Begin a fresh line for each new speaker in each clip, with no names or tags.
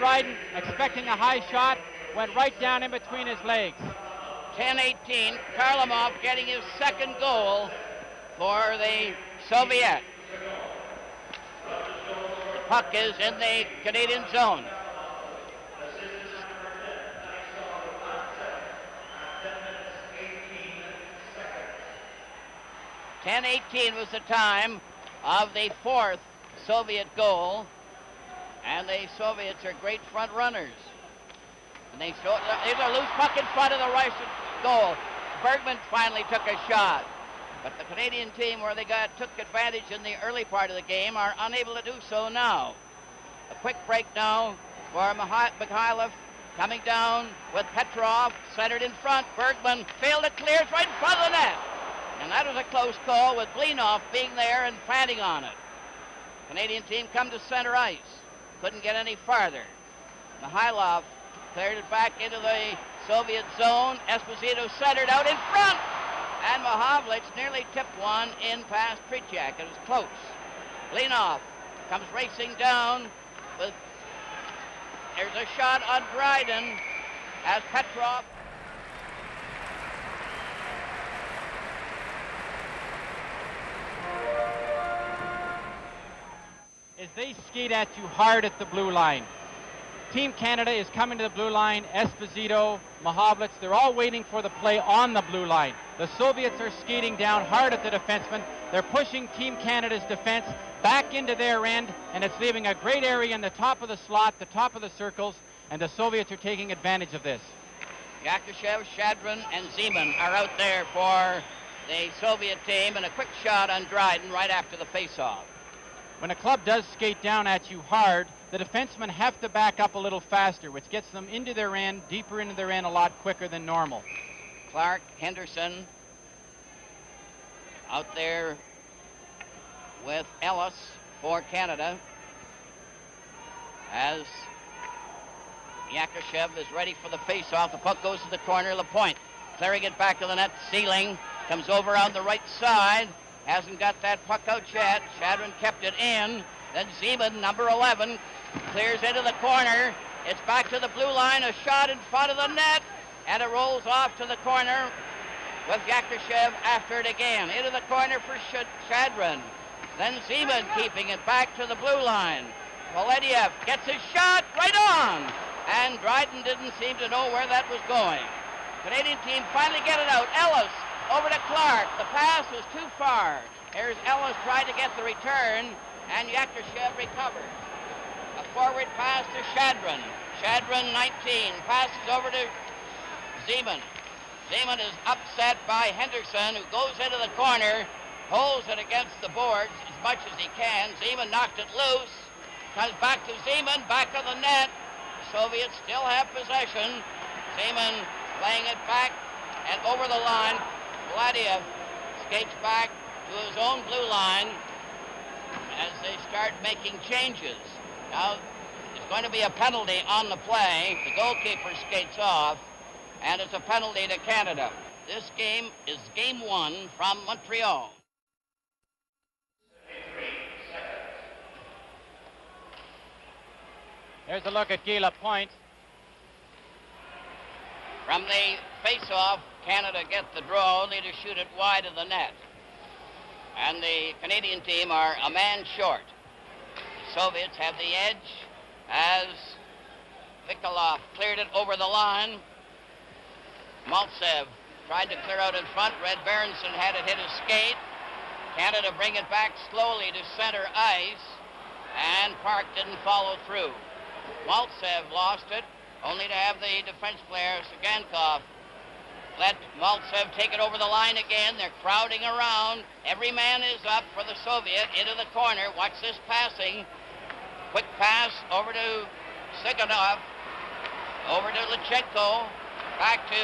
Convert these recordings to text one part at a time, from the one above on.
Dryden, expecting a high shot, went right down in between his legs.
10-18, Karlamov getting his second goal for the Soviet. The puck is in the Canadian zone. .10-18 was the time of the fourth Soviet goal, and the Soviets are great front runners. And there's a loose puck in front of the Russian goal. Bergman finally took a shot, but the Canadian team, where they took advantage in the early part of the game, are unable to do so now. A quick break now for Mikhailov, coming down with Petrov, centered in front. Bergman failed to clear, it's right in front of the net. And that was a close call, with Blinov being there and planting on it. Canadian team come to center ice. Couldn't get any farther. Mikhailov cleared it back into the Soviet zone. Esposito centered out in front. And Mahavlich nearly tipped one in past Tretьяка. It was close. Blinov comes racing down. There's a shot on Dryden as Petrov.
Is they skate at you hard at the blue line. Team Canada is coming to the blue line. Esposito, Mahavlich, they're all waiting for the play on the blue line. The Soviets are skating down hard at the defenseman. They're pushing Team Canada's defense back into their end, and it's leaving a great area in the top of the slot, the top of the circles, and the Soviets are taking advantage of this.
Yakushev, Shadrin, and Zeman are out there for the Soviet team, and a quick shot on Dryden right after the face-off.
When a club does skate down at you hard, the defensemen have to back up a little faster, which gets them into their end, deeper into their end a lot quicker than normal.
Clark, Henderson out there with Ellis for Canada as Yakushev is ready for the face-off. The puck goes to the corner, Lapointe clearing it back to the net. Sealing comes over on the right side. Hasn't got that puck out yet. Shadrin kept it in. Then Zeman, number 11, clears into the corner. It's back to the blue line. A shot in front of the net. And it rolls off to the corner with Yakushev after it again. Into the corner for Shadrin. Then Zeman keeping it back to the blue line. Polediev gets his shot right on. And Dryden didn't seem to know where that was going. Canadian team finally get it out. Ellis over to Clark. The pass was too far. Here's Ellis trying to get the return, and Yakushev recovers. A forward pass to Shadrin. Shadrin, 19, passes over to Zeman. Zeman is upset by Henderson, who goes into the corner, holds it against the boards as much as he can. Zeman knocked it loose. Comes back to Zeman, back of the net. The Soviets still have possession. Zeman laying it back and over the line. Vladiev skates back to his own blue line as they start making changes. Now, there's going to be a penalty on the play. The goalkeeper skates off, and it's a penalty to Canada. This game is game 1 from Montreal.
There's a look at Guy Lapointe.
From the face-off, Canada get the draw, only to shoot it wide of the net. And the Canadian team are a man short. The Soviets have the edge as Vikolov cleared it over the line. Maltsev tried to clear out in front. Red Berenson had it hit his skate. Canada bring it back slowly to center ice, and Park didn't follow through. Maltsev lost it, only to have the defense player, Sagankov, let Maltsev take it over the line again. They're crowding around. Every man is up for the Soviet into the corner. Watch this passing. Quick pass over to Siganov, over to Lichenko, back to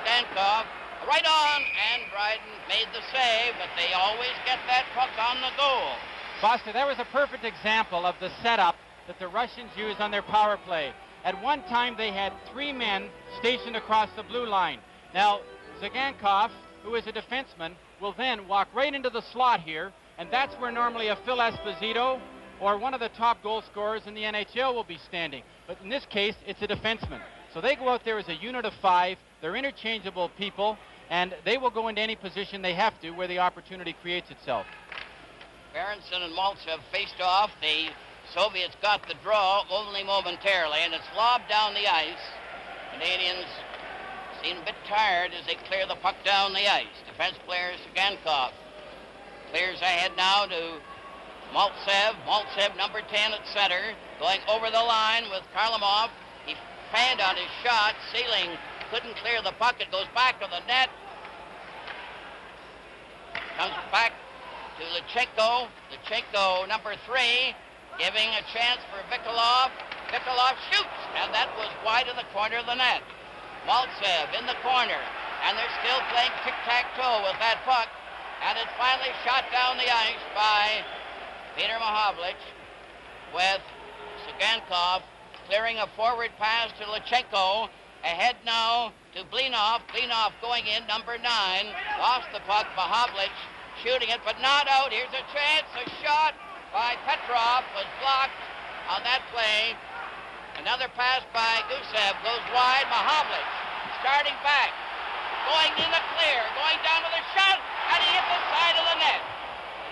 Sagankov. Right on, and Dryden made the save, but they always get that puck on the goal.
Foster, that was a perfect example of the setup that the Russians used on their power play. At one time, they had 3 men stationed across the blue line. Now, Zagankov, who is a defenseman, will then walk right into the slot here, and that's where normally a Phil Esposito or one of the top goal scorers in the NHL will be standing. But in this case, it's a defenseman. So they go out there as a unit of 5. They're interchangeable people, and they will go into any position they have to where the opportunity creates itself.
Berenson and Maltsev faced off. The Soviets got the draw only momentarily, and it's lobbed down the ice. Canadians seem a bit tired as they clear the puck down the ice. Defense player Sugankov clears ahead now to Maltsev. Maltsev, number 10 at center, going over the line with Karlamov. He fanned on his shot. Sealing couldn't clear the puck. It goes back to the net. Comes back to Lechenko. Lechenko, number 3, giving a chance for Vikolov. Vikolov shoots, and that was wide in the corner of the net. Maltsev in the corner, and they're still playing tic-tac-toe with that puck, and it's finally shot down the ice by Peter Mahovlich with Sugankov clearing a forward pass to Lechenko. Ahead now to Blinov. Blinov going in, number 9. Lost the puck. Mahovlich shooting it, but not out. Here's a chance. A shot by Petrov was blocked on that play. Another pass by Gusev goes wide. Mahovlich starting back, going in the clear, going down to the shot, and he hit the side of the net.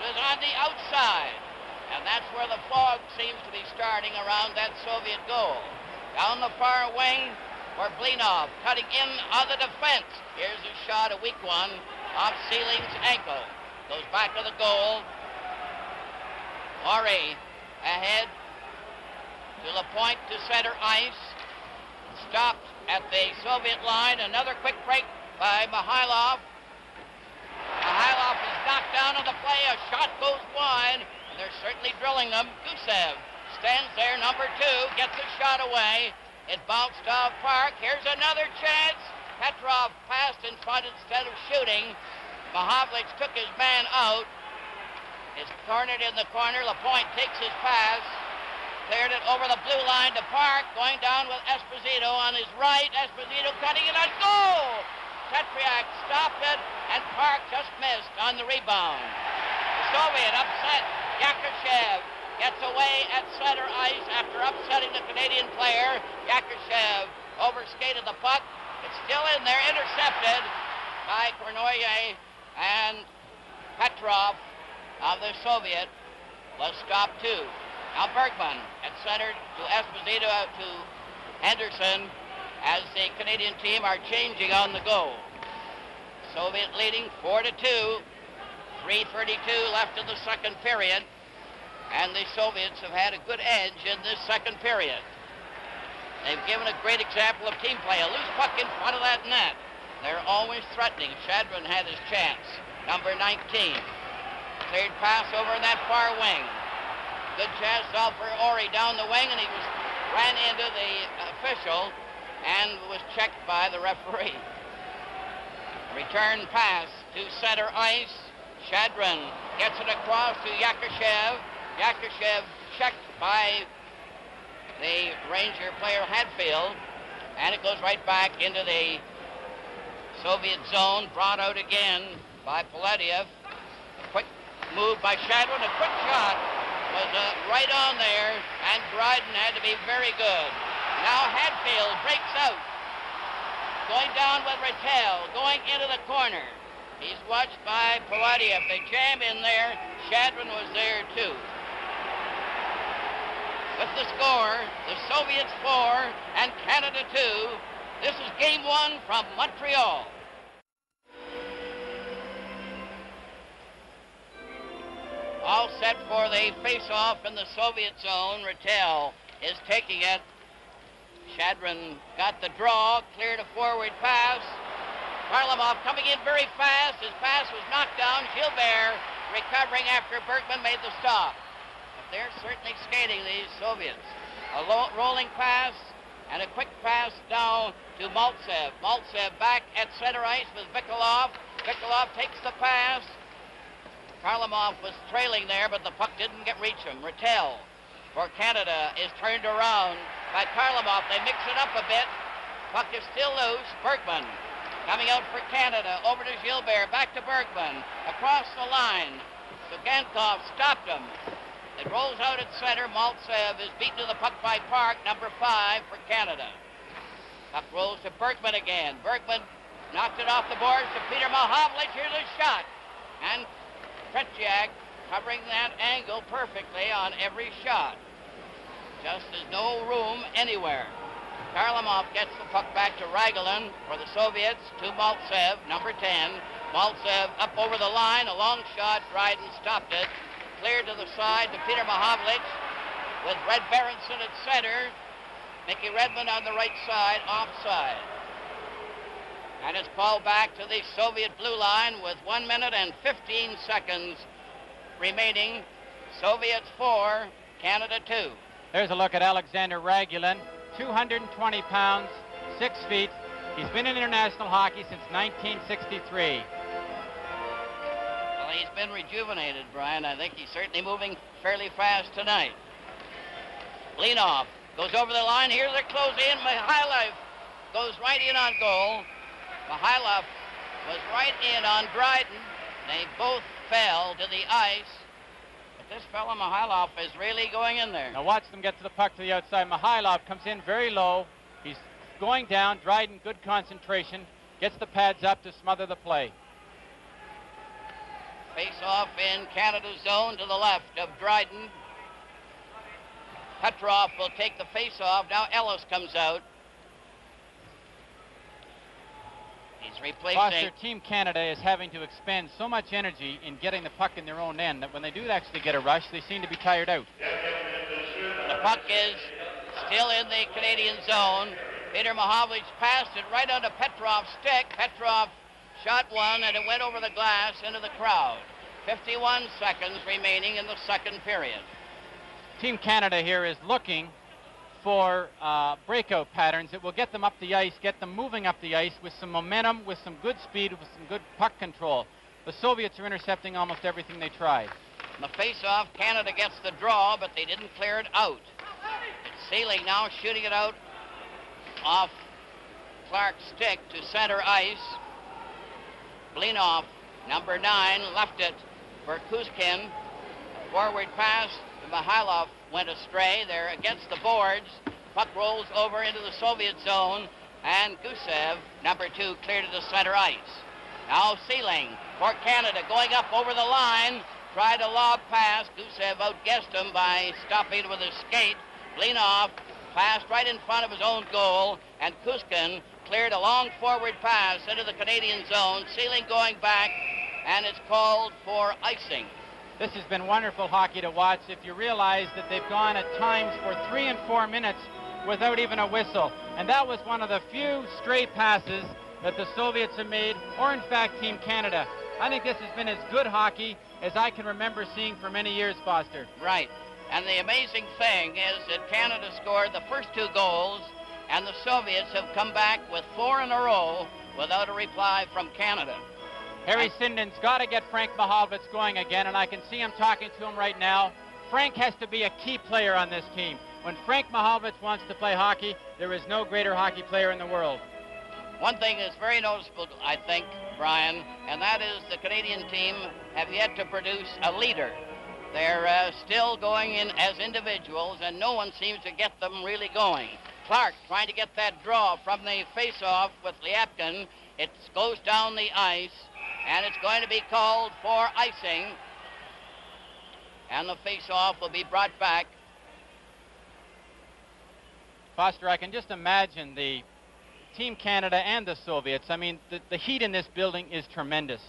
It was on the outside, and that's where the fog seems to be starting around that Soviet goal. Down the far wing for Blinov, cutting in on the defense. Here's a shot, a weak one, off Sealing's ankle. Goes back to the goal. Maury ahead to the point to center ice. Stopped at the Soviet line. Another quick break by Mikhailov. Mikhailov is knocked down on the play. A shot goes wide, and they're certainly drilling them. Gusev stands there, number 2, gets a shot away. It bounced off Park. Here's another chance. Petrov passed in front instead of shooting. Mahovlich took his man out. It's cornered in the corner. Lapointe takes his pass. Cleared it over the blue line to Park. Going down with Esposito on his right. Esposito cutting it on goal. Tretyak stopped it, and Park just missed on the rebound. The Soviet upset. Yakushev gets away at center ice after upsetting the Canadian player. Yakushev overskated the puck. It's still in there, intercepted by Kornoye, and Petrov of the Soviet was stopped too. Now Bergman at center to Esposito, to Henderson, as the Canadian team are changing on the go. Soviet leading 4-2. 3:32 left in the second period, and the Soviets have had a good edge in this second period. They've given a great example of team play. A loose puck in front of that net. They're always threatening. Shadron had his chance. Number 19. Cleared pass over in that far wing. Good chance out for Ori down the wing, and he ran into the official and was checked by the referee. Return pass to center ice. Shadron gets it across to Yakushev. Yakushev checked by the Ranger player Hadfield, and it goes right back into the Soviet zone, brought out again by Polatiev. A quick move by Shadron, a quick shot was right on there, and Dryden had to be very good. Now Hadfield breaks out, going down with Rattel, going into the corner. He's watched by Polatiev. They jam in there. Shadron was there too. With the score, the Soviets 4 and Canada 2. This is game 1 from Montreal. All set for the face-off in the Soviet zone. Rattel is taking it. Shadron got the draw, cleared a forward pass. Varlamov coming in very fast. His pass was knocked down. Gilbert recovering after Bergman made the stop. But they're certainly skating, these Soviets. A rolling pass and a quick pass now to Maltsev. Maltsev back at center ice with Vikolov. Vikolov takes the pass. Karlamov was trailing there, but the puck didn't reach him. Rattel for Canada is turned around by Karlamov. They mix it up a bit. Puck is still loose. Bergman coming out for Canada. Over to Gilbert. Back to Bergman. Across the line. Sugankov stopped him. It rolls out at center. Maltsev is beaten to the puck by Park, number 5 for Canada. Puck rolls to Bergman again. Bergman knocked it off the boards to Peter Mahovlich. Here's a shot. And Tretjak covering that angle perfectly on every shot. Just there's no room anywhere. Karlamov gets the puck back to Ragulin for the Soviets, to Maltsev, number 10. Maltsev up over the line, a long shot. Dryden stopped it. Cleared to the side to Peter Mahovlich with Red Berenson at center. Mickey Redmond on the right side, offside. And it's called back to the Soviet blue line with 1 minute and 15 seconds remaining. Soviets 4, Canada 2.
There's a look at Alexander Ragulin, 220 pounds, 6 feet. He's been in international hockey since 1963.
Well, he's been rejuvenated, Brian. I think he's certainly moving fairly fast tonight. Blinov goes over the line. Here's a close in. Mihailov goes right in on goal. Mihailov was right in on Dryden. They both fell to the ice. But this fellow Mihailov is really going in there.
Now watch them get to the puck to the outside. Mihailov comes in very low. He's going down. Dryden, good concentration. Gets the pads up to smother the play.
Face-off in Canada's zone to the left of Dryden. Petrov will take the face-off. Now Ellis comes out. He's replacing...
Foster, Team Canada is having to expend so much energy in getting the puck in their own end that when they do actually get a rush, they seem to be tired out.
The puck is still in the Canadian zone. Peter Mahovlich passed it right onto Petrov's stick. Petrov shot one, and it went over the glass into the crowd. 51 seconds remaining in the second period.
Team Canada here is looking for breakout patterns that will get them up the ice, get them moving up the ice with some momentum, with some good speed, with some good puck control. The Soviets are intercepting almost everything they try.
In the face-off, Canada gets the draw, but they didn't clear it out. It's Seelig now shooting it out off Clark's stick to center ice. Blinov, number 9, left it for Kuzkin. A forward pass to Mihailov went astray. They're against the boards. Puck rolls over into the Soviet zone, and Gusev, number 2, cleared to the center ice. Now Seelig for Canada, going up over the line, tried a lob pass. Gusev outguessed him by stopping with his skate. Blinov passed right in front of his own goal, and Kuzkin cleared a long forward pass into the Canadian zone. Seelig going back, and it's called for icing.
This has been wonderful hockey to watch if you realize that they've gone at times for 3 and 4 minutes without even a whistle. And that was one of the few stray passes that the Soviets have made, or in fact Team Canada. I think this has been as good hockey as I can remember seeing for many years, Foster.
Right. And the amazing thing is that Canada scored the first 2 goals, and the Soviets have come back with 4 in a row without a reply from Canada.
Harry Sinden's got to get Frank Mahovlich going again, and I can see him talking to him right now. Frank has to be a key player on this team. When Frank Mahovlich wants to play hockey, there is no greater hockey player in the world.
One thing is very noticeable, I think, Brian, and that is the Canadian team have yet to produce a leader. They're still going in as individuals, and no one seems to get them really going. Clark trying to get that draw from the face-off with Lyapkin. It goes down the ice, and it's going to be called for icing. And the face-off will be brought back.
Foster, I can just imagine the Team Canada and the Soviets. I mean, the heat in this building is tremendous.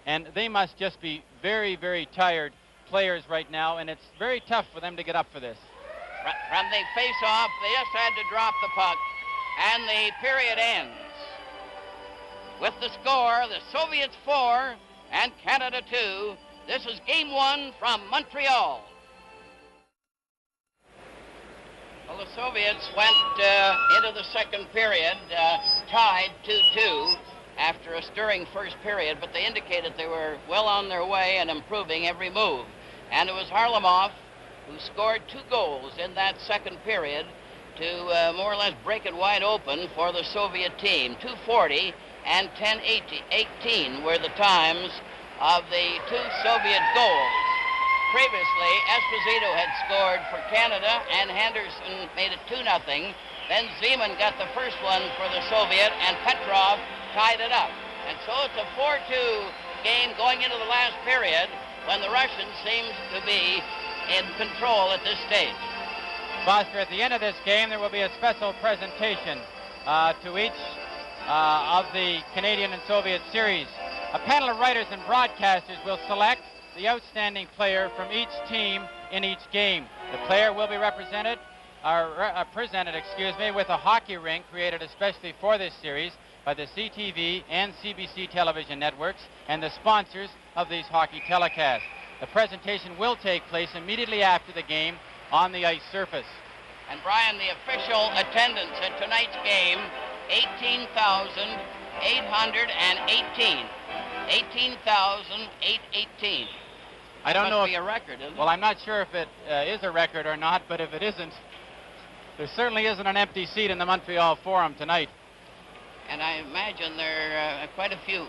And they must just be very, very tired players right now, and it's very tough for them to get up for this.
From the face-off, they just had to drop the puck, and the period ends. With the score, the Soviets 4 and Canada 2. This is Game 1 from Montreal. Well, the Soviets went into the second period, tied 2-2 after a stirring first period, but they indicated they were well on their way and improving every move. And it was Harlamov who scored 2 goals in that second period to more or less break it wide open for the Soviet team. 2:40 and 10:18 were the times of the 2 Soviet goals. previously, Esposito had scored for Canada, and Henderson made it 2-0. Then Zeman got the first one for the Soviet, and Petrov tied it up. And so it's a 4-2 game going into the last period when the Russians seem to be in control at this stage.
Foster, at the end of this game, there will be a special presentation to each of the Canadian and Soviet series. A panel of writers and broadcasters will select the outstanding player from each team in each game. The player will be presented with a hockey rink created especially for this series by the CTV and CBC television networks and the sponsors of these hockey telecasts. The presentation will take place immediately after the game on the ice surface.
And Brian, the official attendance at tonight's game, 18,818. 18,818.
I don't know if
be a record, isn't it?
Well, I'm not sure if it is a record or not, but if it isn't, there certainly isn't an empty seat in the Montreal Forum tonight.
And I imagine there are quite a few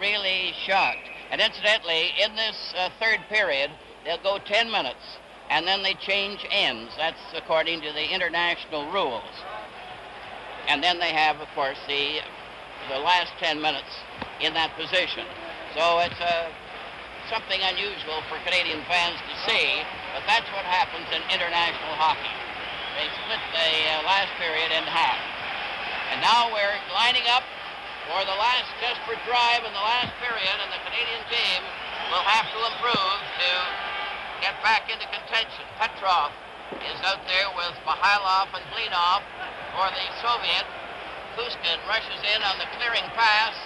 really shocked. And incidentally, in this third period, they'll go 10 minutes, and then they change ends. That's according to the international rules. And then they have, of course, the last 10 minutes in that position. So it's something unusual for Canadian fans to see, but that's what happens in international hockey. They split the last period in half. And now we're lining up for the last desperate drive in the last period, and the Canadian team will have to improve to get back into contention. Petrov is out there with Mikhailov and Blinov for the Soviet. Kuskin rushes in on the clearing pass,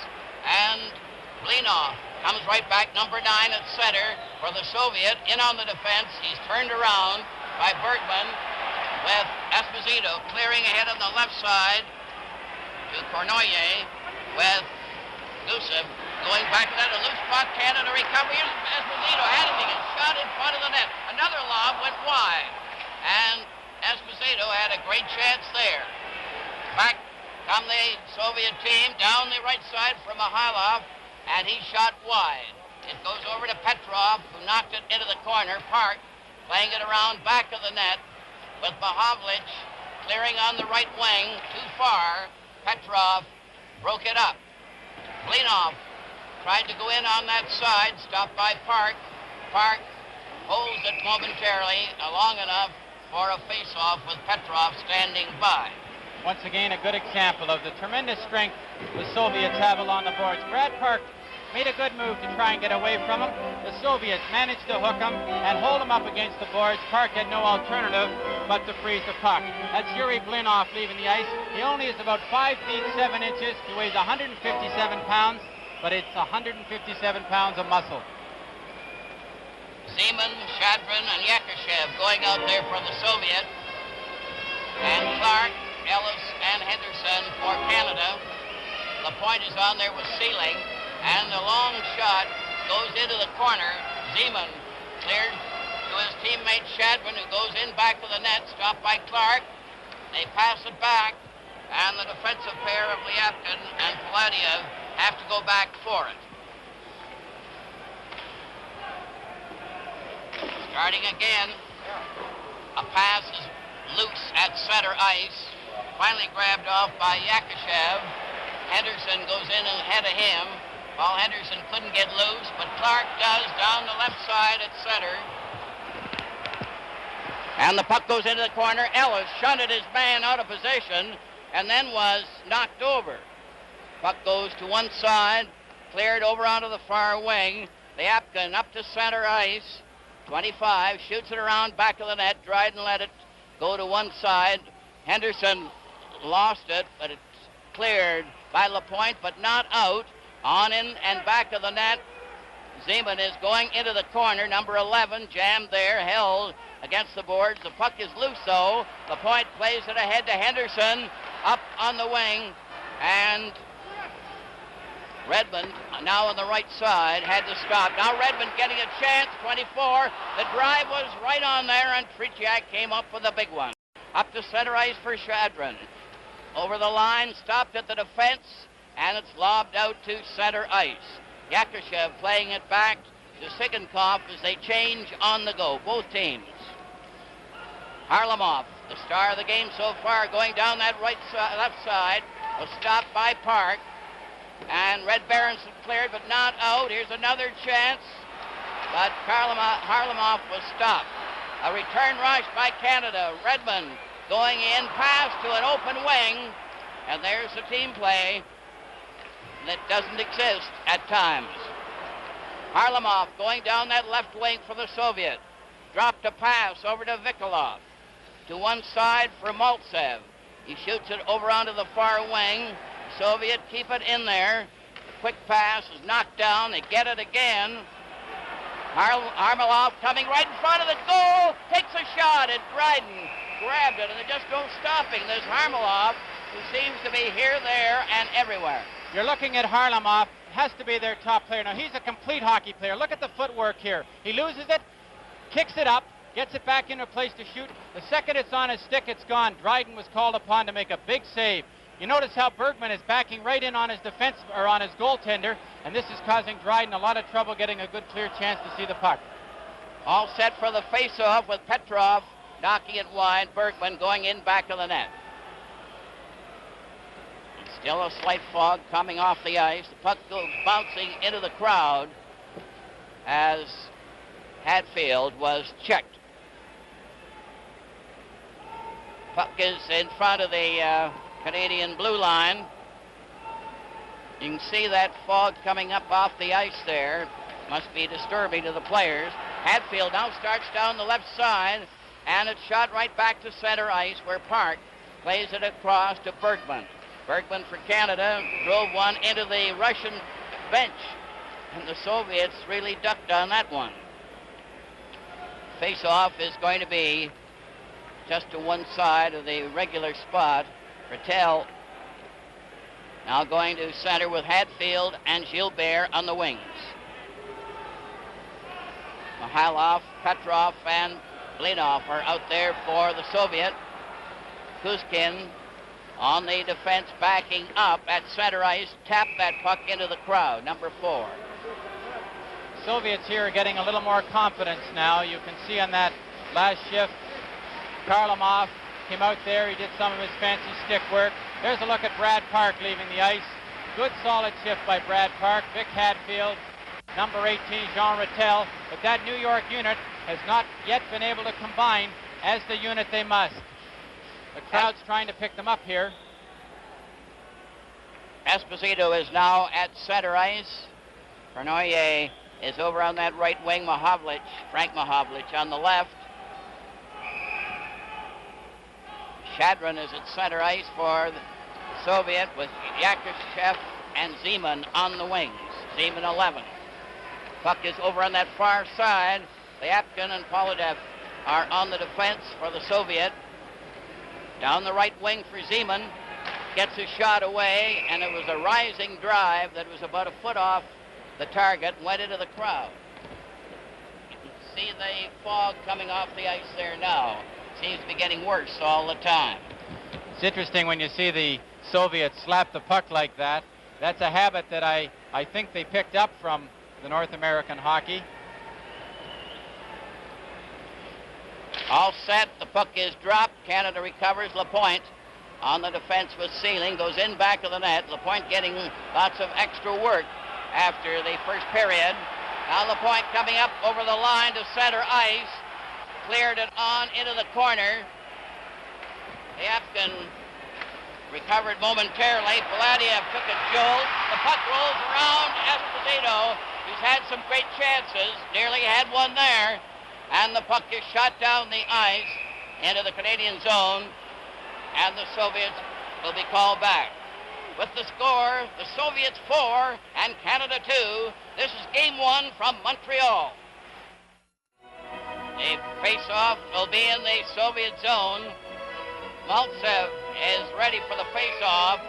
and Blinov comes right back, number 9 at center for the Soviet. In on the defense, he's turned around by Bergman with Esposito clearing ahead on the left side to Cournoyer with Gusev going back to that. A loose spot, Canada recovery. Here's Esposito had him. He gets shot in front of the net. Another lob went wide, and Esposito had a great chance there. Back come the Soviet team down the right side from Mikhailov, and he shot wide. It goes over to Petrov, who knocked it into the corner. Park playing it around back of the net with Mahovlich clearing on the right wing too far. Petrov broke it up. Blinov tried to go in on that side, stopped by Park. Park holds it momentarily long enough for a face-off with Petrov standing by.
Once again, a good example of the tremendous strength the Soviets have along the boards. Brad Park made a good move to try and get away from him. The Soviets managed to hook him and hold him up against the boards. Park had no alternative but to freeze the puck. That's Yuri Blinov leaving the ice. He only is about 5 feet 7 inches. He weighs 157 pounds, but it's 157 pounds of muscle.
Zeman, Shadrin, and Yakushev going out there for the Soviet. And Clark, Ellis, and Henderson for Canada. LaPointe is on there with Sealing, and the long shot goes into the corner. Zeman cleared to his teammate Shadrin, who goes in back of the net, stopped by Clark. They pass it back, and the defensive pair of Lyapkin and Paladiev have to go back for it. Starting again, a pass is loose at center ice. Finally grabbed off by Yakushev. Henderson goes in ahead of him. Paul Henderson couldn't get loose, but Clark does down the left side at center. And the puck goes into the corner. Ellis shunted his man out of position and then was knocked over. Puck goes to one side, cleared over onto the far wing. Lyapkin up to center ice. 25, shoots it around back of the net. Dryden let it go to one side. Henderson lost it, but it's cleared by LaPointe, but not out. On in and back of the net. Zeman is going into the corner. Number 11 jammed there, held against the boards. The puck is loose, though. LaPointe plays it ahead to Henderson, up on the wing, and Redmond, now on the right side, had to stop. Now Redmond getting a chance, 24. The drive was right on there, and Tretьяк came up with a big one. Up to center ice for Shadrin. Over the line, stopped at the defense, and it's lobbed out to center ice. Yakushev playing it back to Sigankov as they change on the go, both teams. Harlamov, the star of the game so far, going down that left side, was stopped by Park. And Red Berenson cleared, but not out. Here's another chance, but Harlamov was stopped. A return rush by Canada. Redmond going in, pass to an open wing, and there's the team play that doesn't exist at times. Harlamov going down that left wing for the Soviet. Dropped a pass over to Vikolov. To one side for Maltsev. He shoots it over onto the far wing. Soviet keep it in there. Quick pass is knocked down. They get it again. Harlamov coming right in front of the goal. Takes a shot, and Dryden grabbed it, and there's just no stopping this Harlamov, who seems to be here, there, and everywhere.
You're looking at Harlamov. Has to be their top player. Now, he's a complete hockey player. Look at the footwork here. He loses it, kicks it up, gets it back into a place to shoot. The second it's on his stick, it's gone. Dryden was called upon to make a big save. You notice how Bergman is backing right in on his defense, or on his goaltender, and this is causing Dryden a lot of trouble getting a good clear chance to see the puck.
All set for the face-off with Petrov knocking it wide. Bergman going in back of the net. Still a slight fog coming off the ice. The puck goes bouncing into the crowd as Hadfield was checked. Puck is in front of the Canadian blue line. You can see that fog coming up off the ice there. Must be disturbing to the players. Hadfield now starts down the left side, and it's shot right back to center ice where Park plays it across to Bergman. Bergman for Canada drove one into the Russian bench, and the Soviets really ducked on that one. Face-off is going to be just to one side of the regular spot. Rattel now going to center with Hadfield and Gilbert on the wings. Mihailov, Petrov, and Blinov are out there for the Soviet. Kuzkin on the defense backing up at center ice, tapped that puck into the crowd, number 4.
Soviets here are getting a little more confidence now. You can see on that last shift, Karlamov came out there. He did some of his fancy stick work. There's a look at Brad Park leaving the ice. Good solid shift by Brad Park. Vic Hadfield, number 18, Jean Rattel. But that New York unit has not yet been able to combine as the unit they must. The crowd's trying to pick them up here.
Esposito is now at center ice. Bernoulli is over on that right wing. Mahovlich, Frank Mahovlich on the left. Shadron is at center ice for the Soviet with Yakushev and Zeman on the wings. Zeman 11. Puck is over on that far side. Lyapkin and Polodev are on the defense for the Soviet. Down the right wing for Zeman. Gets a shot away, and it was a rising drive that was about a foot off the target, went into the crowd. You can see the fog coming off the ice there now. Seems to be getting worse all the time.
It's interesting when you see the Soviets slap the puck like that. That's a habit that I think they picked up from the North American hockey.
All set, the puck is dropped. Canada recovers. Lapointe on the defense with Sealing, goes in back of the net. Lapointe getting lots of extra work after the first period. Now Lapointe coming up over the line to center ice. Cleared it on into the corner. Lyapkin recovered momentarily. Paladiev took a jolt. The puck rolls around Esposito, who's had some great chances. Nearly had one there. And the puck is shot down the ice into the Canadian zone, and the Soviets will be called back. With the score, the Soviets 4 and Canada 2. This is game 1 from Montreal. The face-off will be in the Soviet zone. Maltsev is ready for the face-off,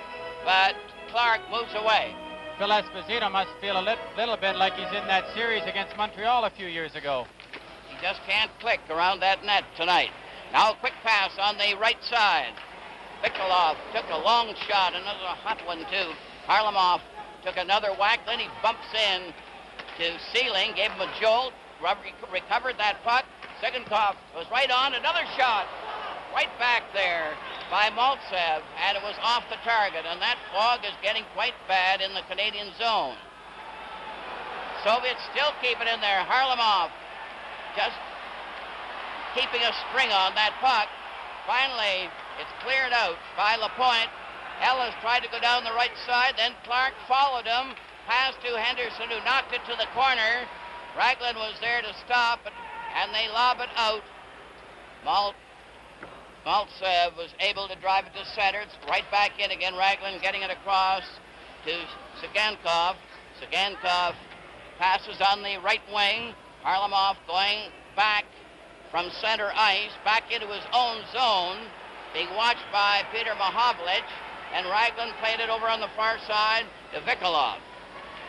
but Clark moves away.
Phil Esposito must feel a little bit like he's in that series against Montreal a few years ago.
Just can't click around that net tonight. Now a quick pass on the right side. Vikolov took a long shot, another hot one too. Harlamov took another whack, then he bumps in to Sealing, gave him a jolt, recovered that puck. Sigankov was right on, another shot, right back there by Maltsev, and it was off the target, and that fog is getting quite bad in the Canadian zone. Soviets still keep it in there. Harlamov just keeping a string on that puck. Finally, it's cleared out by Lapointe. Ellis tried to go down the right side, then Clark followed him, passed to Henderson, who knocked it to the corner. Raglan was there to stop it, and they lob it out. Maltsev was able to drive it to center. It's right back in again. Raglan getting it across to Sigankov. Sigankov passes on the right wing. Harlamov going back from center ice, back into his own zone, being watched by Peter Mahovlich, and Raglan played it over on the far side to Vikolov,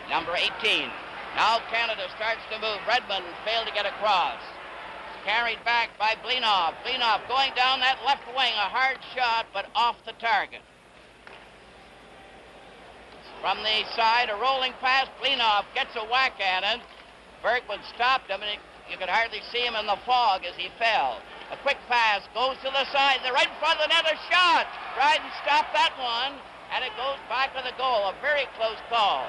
number 18. Now Canada starts to move. Redmond failed to get across. Carried back by Blinov. Blinov going down that left wing, a hard shot, but off the target. From the side, a rolling pass. Blinov gets a whack at it. Bergman stopped him, and you could hardly see him in the fog as he fell. A quick pass goes to the side. They're right in front of the net. A shot. Dryden stopped that one, and it goes back to the goal. A very close call.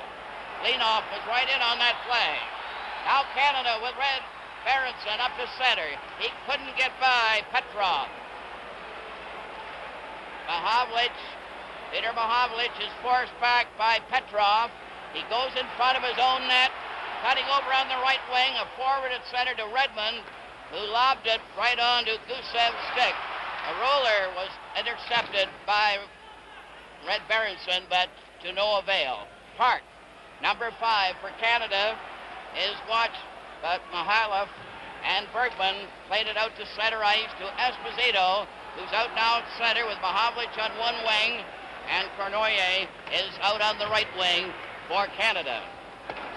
Blinov was right in on that play. Now Canada with Red Berenson up to center. He couldn't get by Petrov. Peter Mahovlich is forced back by Petrov. He goes in front of his own net, cutting over on the right wing, a forward at center to Redmond, who lobbed it right on to Gusev's stick. A roller was intercepted by Red Berenson, but to no avail. Hart, number 5 for Canada, is watched, but Mihailov and Bergman played it out to center ice to Esposito, who's out now at center with Mahovlich on one wing, and Cournoyer is out on the right wing for Canada.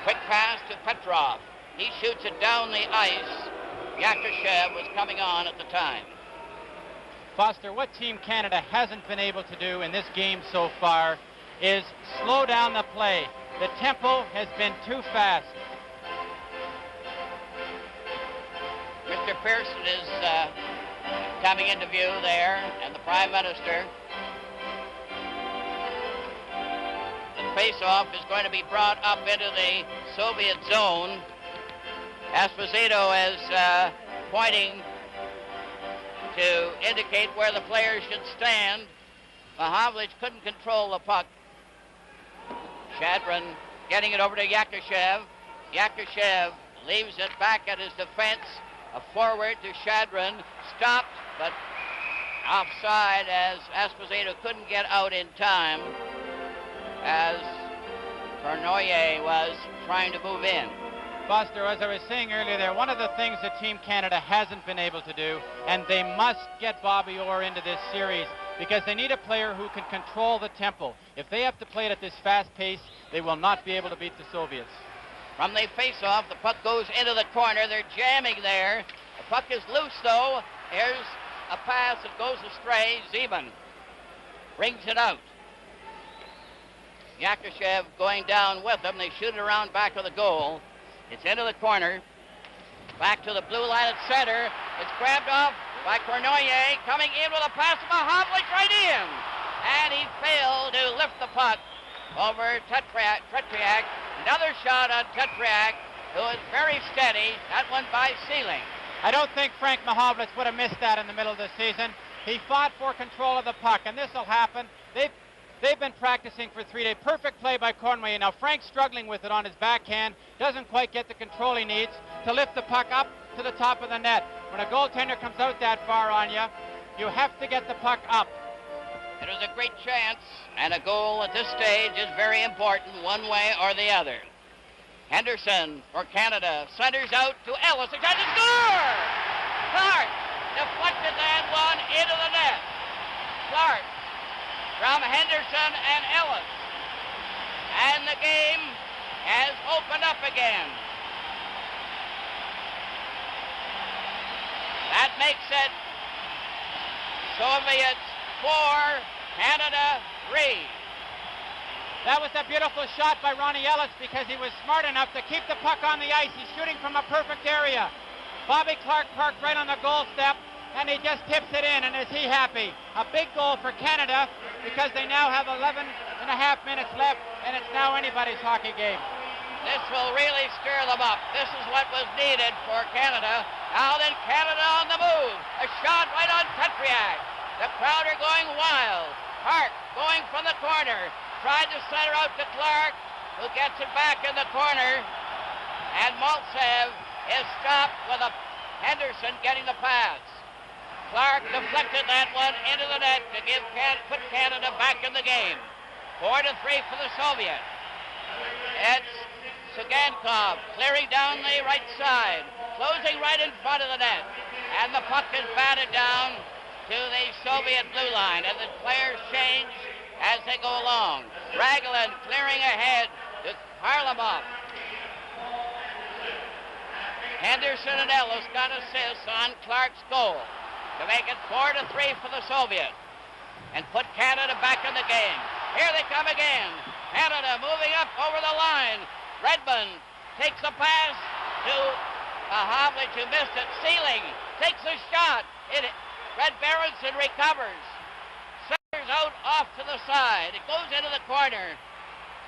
Quick pass to Petrov. He shoots it down the ice. Yakushev was coming on at the time.
Foster, what Team Canada hasn't been able to do in this game so far is slow down the play. The tempo has been too fast.
Mr. Pearson is coming into view there, and the Prime Minister. The face-off is going to be brought up into the Soviet zone. Esposito is pointing to indicate where the players should stand. Mahovlich couldn't control the puck. Shadron getting it over to Yakushev. Yakushev leaves it back at his defense. A forward to Shadron. Stopped, but offside as Esposito couldn't get out in time as Cournoyer was trying to move in.
Foster, as I was saying earlier there, one of the things that Team Canada hasn't been able to do, and they must get Bobby Orr into this series because they need a player who can control the tempo. If they have to play it at this fast pace, they will not be able to beat the Soviets.
From the face-off, the puck goes into the corner. They're jamming there. The puck is loose, though. Here's a pass that goes astray. Zeman brings it out. Yakushev going down with him. They shoot it around back of the goal. It's into the corner. Back to the blue line at center. It's grabbed off by Cournoyer. Coming in with a pass to Mahovlich right in. And he failed to lift the puck over Tretyak. Another shot on Tretyak, who is very steady. That one by Sealing.
I don't think Frank Mahovlich would have missed that in the middle of the season. He fought for control of the puck, and this will happen. They've been practicing for 3 days. Perfect play by Cournoyer. Now Frank's struggling with it on his backhand. Doesn't quite get the control he needs to lift the puck up to the top of the net. When a goaltender comes out that far on you, you have to get the puck up.
It was a great chance, and a goal at this stage is very important one way or the other. Henderson for Canada centers out to Ellis. He tries to score! Clark deflected that one into the net. Clark from Henderson and Ellis. And the game has opened up again. That makes it Soviets 4, Canada 3.
That was a beautiful shot by Ronnie Ellis because he was smart enough to keep the puck on the ice. He's shooting from a perfect area. Bobby Clark parked right on the goal step, and he just tips it in, and is he happy? A big goal for Canada because they now have 11 and a half minutes left, and it's now anybody's hockey game.
This will really stir them up. This is what was needed for Canada. Now then, Canada on the move. A shot right on Tretьяк. The crowd are going wild. Park going from the corner. Tried to center out to Clark, who gets it back in the corner. And Maltsev is stopped with a Henderson getting the pass. Clark deflected that one into the net to put Canada back in the game. 4-3 for the Soviets. It's Sugankov clearing down the right side, closing right in front of the net. And the puck is batted down to the Soviet blue line, and the players change as they go along. Raglan clearing ahead to Harlamov. Henderson and Ellis got assists on Clark's goal to make it 4-3 for the Soviets and put Canada back in the game. Here they come again. Canada moving up over the line. Redmond takes a pass to Mahavlich, who missed it. Sealing takes a shot. Red Berenson recovers. Centers out off to the side. It goes into the corner.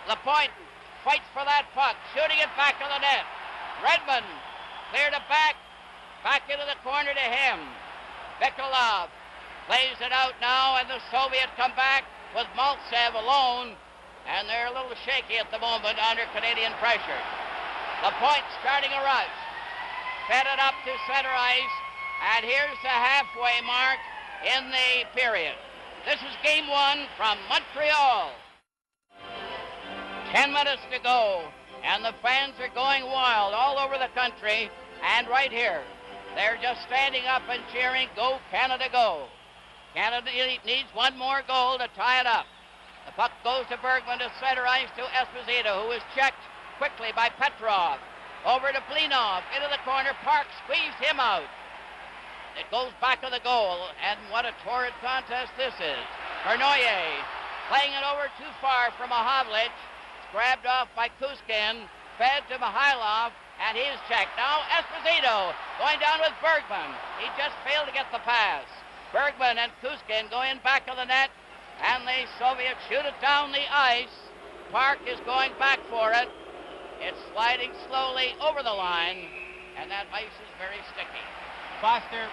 Lapointe fights for that puck, shooting it back to the net. Redmond cleared it back into the corner to him. Bekolov plays it out now, and the Soviets come back with Maltsev alone, and they're a little shaky at the moment under Canadian pressure. Lapointe starting a rush. Fed it up to center ice, and here's the halfway mark in the period. This is game one from Montreal. 10 minutes to go, and the fans are going wild all over the country, and right here. They're just standing up and cheering, "Go, Canada, go." Canada needs one more goal to tie it up. The puck goes to Bergman to center ice to Esposito, who is checked quickly by Petrov. Over to Blinov, into the corner. Park squeezed him out. It goes back to the goal, and what a torrid contest this is. Bernoyer playing it over too far from Mahavlich. Grabbed off by Kuskin, fed to Mihailov, and he's checked. Now Esposito going down with Bergman. He just failed to get the pass. Bergman and Kuskin going back of the net, and the Soviets shoot it down the ice. Park is going back for it. It's sliding slowly over the line, and that ice is very sticky.
Foster,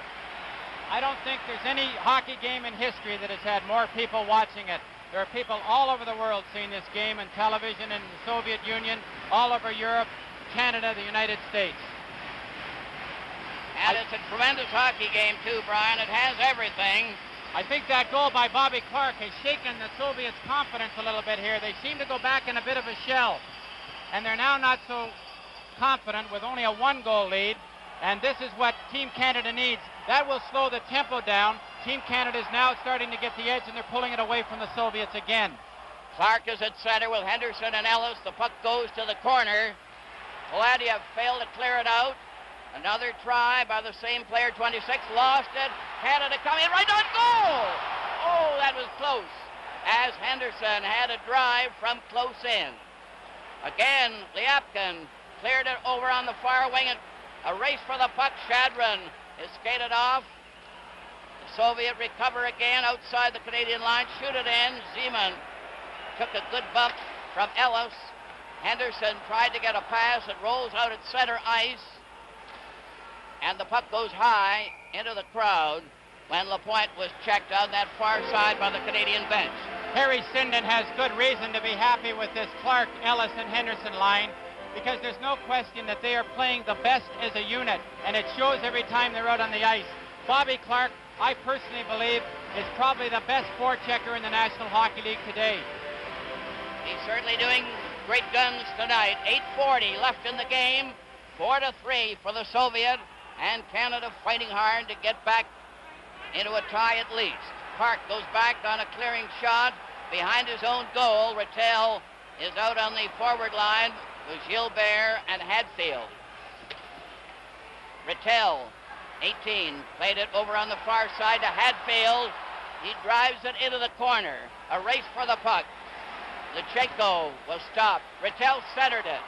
I don't think there's any hockey game in history that has had more people watching it. There are people all over the world seeing this game on television in the Soviet Union, all over Europe, Canada, the United States.
And it's a tremendous hockey game too, Brian. It has everything.
I think that goal by Bobby Clark has shaken the Soviets' confidence a little bit here. They seem to go back in a bit of a shell, and they're now not so confident with only a one-goal lead, and this is what Team Canada needs. That will slow the tempo down. Team Canada is now starting to get the edge, and they're pulling it away from the Soviets again.
Clark is at center with Henderson and Ellis. The puck goes to the corner. Poladiev failed to clear it out. Another try by the same player, 26, lost it. Canada coming right on goal! Oh, that was close, as Henderson had a drive from close in. Again, Lyapkin cleared it over on the far wing. A race for the puck. Shadron is skated off. The Soviet recover again outside the Canadian line. Shoot it in. Zeman took a good bump from Ellis. Henderson tried to get a pass. It rolls out at center ice. And the puck goes high into the crowd when Lapointe was checked on that far side by the Canadian bench.
Harry Sinden has good reason to be happy with this Clark, Ellis, and Henderson line, because there's no question that they are playing the best as a unit, and it shows every time they're out on the ice. Bobby Clark, I personally believe, is probably the best forechecker in the National Hockey League today.
He's certainly doing great guns tonight. 8:40 left in the game. 4-3 for the Soviet, and Canada fighting hard to get back into a tie at least. Park goes back on a clearing shot behind his own goal. Rattel is out on the forward line with Gilbert and Hadfield. Rattel, 18, played it over on the far side to Hadfield. He drives it into the corner. A race for the puck. Lechenko was stopped. Rattel centered it.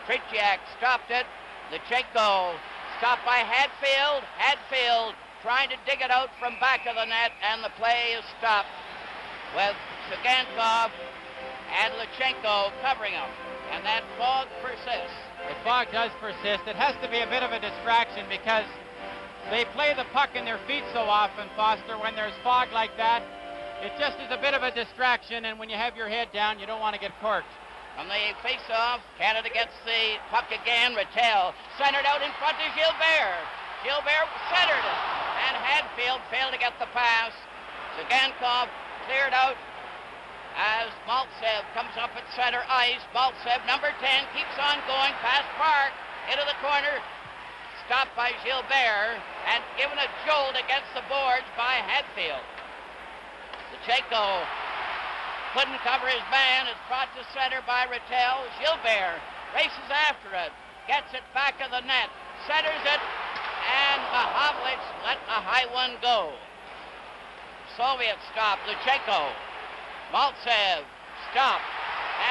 Tretьяка stopped it. Lechenko stopped by Hadfield. Hadfield trying to dig it out from back of the net, and the play is stopped with Tsygankov and Lechenko covering him. And that fog persists.
The fog does persist. It has to be a bit of a distraction because they play the puck in their feet so often, Foster, when there's fog like that. It just is a bit of a distraction, and when you have your head down, you don't want to get corked.
From the face-off, Canada gets the puck again. Rattel centered out in front to Gilbert. Gilbert centered it, and Hadfield failed to get the pass. Tsygankov cleared out as Maltsev comes up at center ice. Maltsev, number 10, keeps on going past Park into the corner. Stopped by Gilbert and given a jolt against the boards by Hadfield. Lechenko couldn't cover his man. It's brought to center by Rattel. Gilbert races after it. Gets it back of the net. Centers it. And Mahavlich let a high one go. Soviet stopped. Lechenko. Maltsev stopped.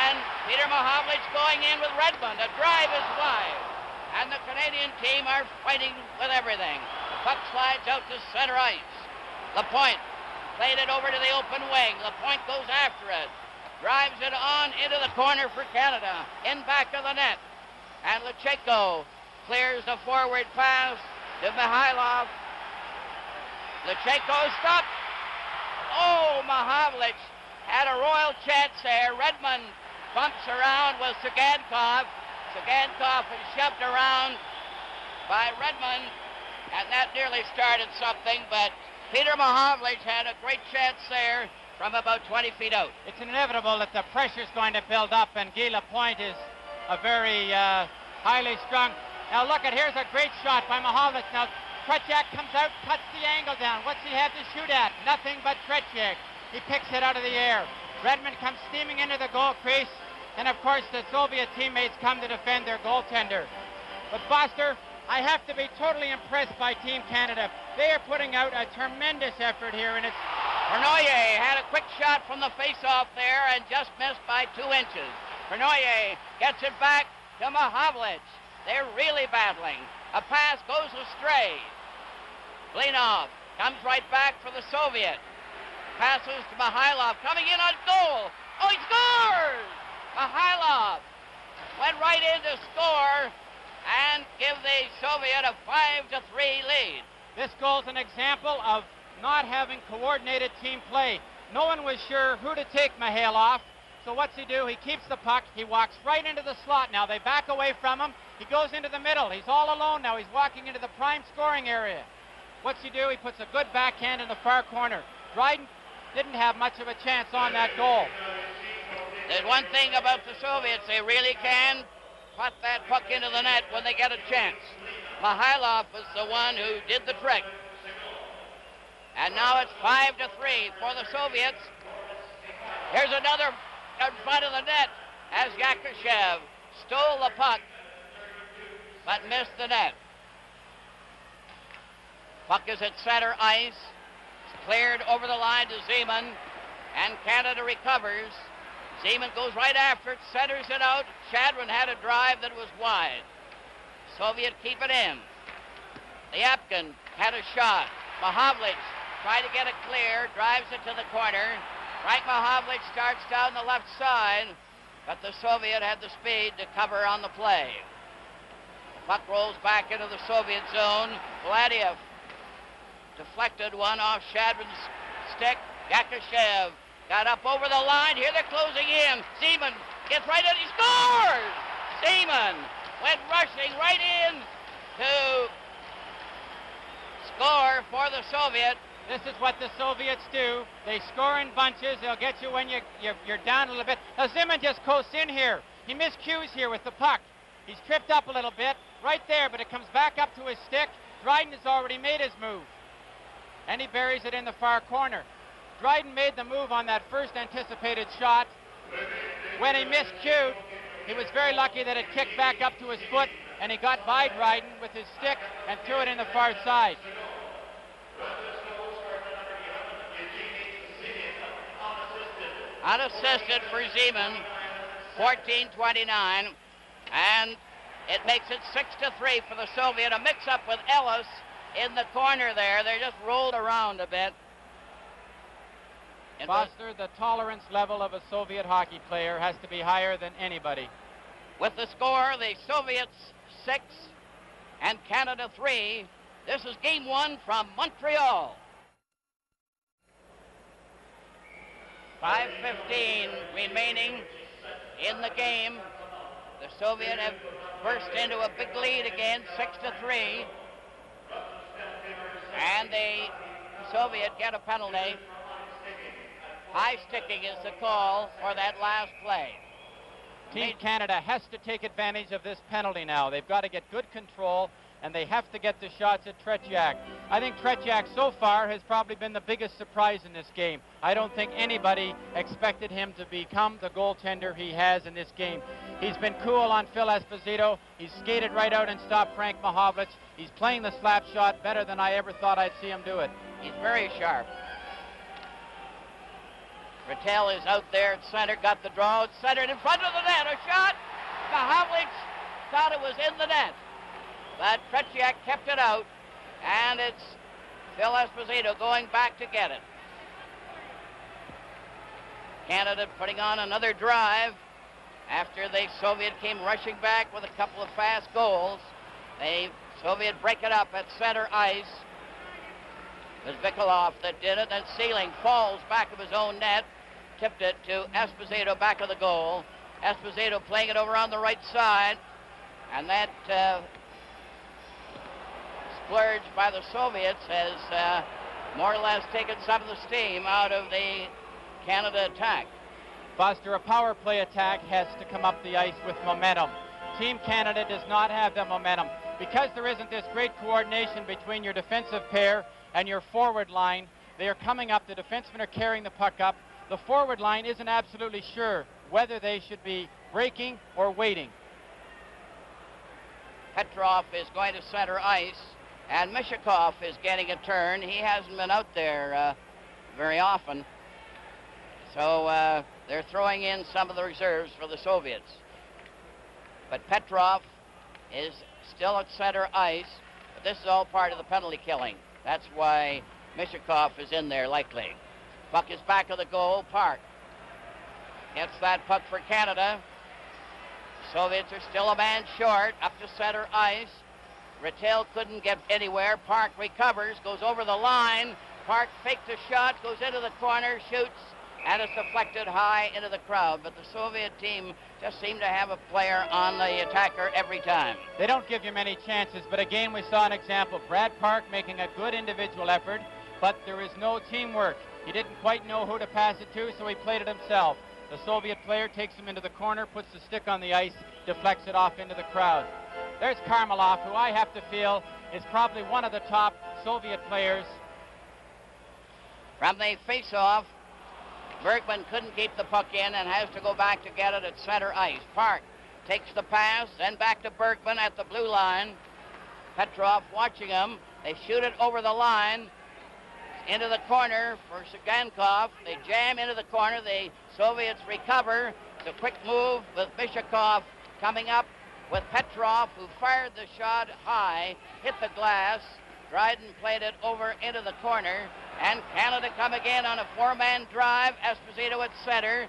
And Peter Mahavlich going in with Redmond. A drive is wide. And the Canadian team are fighting with everything. The puck slides out to center ice. Lapointe played it over to the open wing. Lapointe goes after it. Drives it on into the corner for Canada. In back of the net. And Lechenko clears the forward pass to Mihailov. Lechenko stopped. Oh, Mahavlich had a royal chance there. Redmond bumps around with Tsygankov. Tsygankov is shoved around by Redmond, and that nearly started something, but Peter Mahavlich had a great chance there from about 20 feet out.
It's inevitable that the pressure's going to build up, and Guy Lapointe is a very highly strung. Now look at, here's a great shot by Mahavlich. Now Tretьяка comes out, cuts the angle down. What's he have to shoot at? Nothing but Tretьяка. He picks it out of the air. Redmond comes steaming into the goal crease, and of course the Soviet teammates come to defend their goaltender. But Foster, I have to be totally impressed by Team Canada. They are putting out a tremendous effort here, and it's...
Pernoyer had a quick shot from the face-off there and just missed by 2 inches. Pernoyer gets it back to Mahavlich. They're really battling. A pass goes astray. Blinov comes right back for the Soviet. Passes to Mihailov, coming in on goal. Oh, he scores! Mihailov went right in to score and give the Soviet a 5-3 lead.
This goal's an example of not having coordinated team play. No one was sure who to take Mihailov. So what's he do? He keeps the puck. He walks right into the slot. Now they back away from him. He goes into the middle. He's all alone now. He's walking into the prime scoring area. What's he do? He puts a good backhand in the far corner. Dryden didn't have much of a chance on that goal.
There's one thing about the Soviets. They really can put that puck into the net when they get a chance. Mihailov was the one who did the trick. And now it's 5-3 for the Soviets. Here's another in front of the net as Yakushev stole the puck but missed the net. Puck is at center ice. It's cleared over the line to Zeman, and Canada recovers. Zeman goes right after it, centers it out. Shadron had a drive that was wide. Soviet keep it in. Lyapkin had a shot. Mahavlich tried to get it clear, drives it to the corner. Frank Mahavlich starts down the left side, but the Soviet had the speed to cover on the play. The puck rolls back into the Soviet zone. Vladiev deflected one off Shadron's stick. Yakushev got up over the line. Here they're closing in. Zeman gets right in. He scores! Zeman went rushing right in to score for the Soviet.
This is what the Soviets do. They score in bunches. They'll get you when you're down a little bit. Now Zeman just coasts in here. He miscues here with the puck. He's tripped up a little bit right there, but it comes back up to his stick. Dryden has already made his move, and he buries it in the far corner. Dryden made the move on that first anticipated shot. When he miscued, he was very lucky that it kicked back up to his foot, and he got by Dryden with his stick and threw it in the far side.
unassisted for Zeman, 14-29, and it makes it 6-3 for the Soviet. A mix-up with Ellis in the corner there. They just rolled around a bit.
Foster, the tolerance level of a Soviet hockey player has to be higher than anybody.
With the score, the Soviets 6 and Canada 3. This is game 1 from Montreal. 5:15 remaining in the game. The Soviets have burst into a big lead again, 6-3. And the Soviet get a penalty. High sticking is the call for that last play.
Team Canada has to take advantage of this penalty now. They've got to get good control, and they have to get the shots at Tretyak. I think Tretyak so far has probably been the biggest surprise in this game. I don't think anybody expected him to become the goaltender he has in this game. He's been cool on Phil Esposito. He's skated right out and stopped Frank Mahovlich. He's playing the slap shot better than I ever thought I'd see him do it.
He's very sharp. Rattel is out there at center, got the draw, centered in front of the net, a shot. Mahovlich thought it was in the net, but Tretyak kept it out, and it's Phil Esposito going back to get it. Canada putting on another drive after the Soviet came rushing back with a couple of fast goals. The Soviet break it up at center ice. It was Vikolov that did it, then Sealing falls back of his own net, tipped it to Esposito back of the goal. Esposito playing it over on the right side, and that splurge by the Soviets has more or less taken some of the steam out of the Canada attack.
Foster, a power play attack has to come up the ice with momentum. Team Canada does not have the momentum. Because there isn't this great coordination between your defensive pair and your forward line, they are coming up, the defensemen are carrying the puck up. The forward line isn't absolutely sure whether they should be breaking or waiting.
Petrov is going to center ice, and Mishakov is getting a turn. He hasn't been out there very often. So they're throwing in some of the reserves for the Soviets. But Petrov is still at center ice, but this is all part of the penalty killing. That's why Mishakov is in there likely. Puck is back of the goal. Park gets that puck for Canada. Soviets are still a man short, up to center ice. Rattel couldn't get anywhere. Park recovers, goes over the line. Park fakes a shot, goes into the corner, shoots, and it's deflected high into the crowd. But the Soviet team just seemed to have a player on the attacker every time.
They don't give you many chances, but again we saw an example. Brad Park making a good individual effort, but there is no teamwork. He didn't quite know who to pass it to, so he played it himself. The Soviet player takes him into the corner, puts the stick on the ice, deflects it off into the crowd. There's Karmelov, who I have to feel is probably one of the top Soviet players.
From the face-off, Bergman couldn't keep the puck in and has to go back to get it at center ice. Park takes the pass, then back to Bergman at the blue line. Petrov watching him. They shoot it over the line into the corner for Sagankov. They jam into the corner. The Soviets recover. The quick move with Mishakov coming up with Petrov, who fired the shot high, hit the glass. Dryden played it over into the corner, and Canada come again on a four-man drive. Esposito at center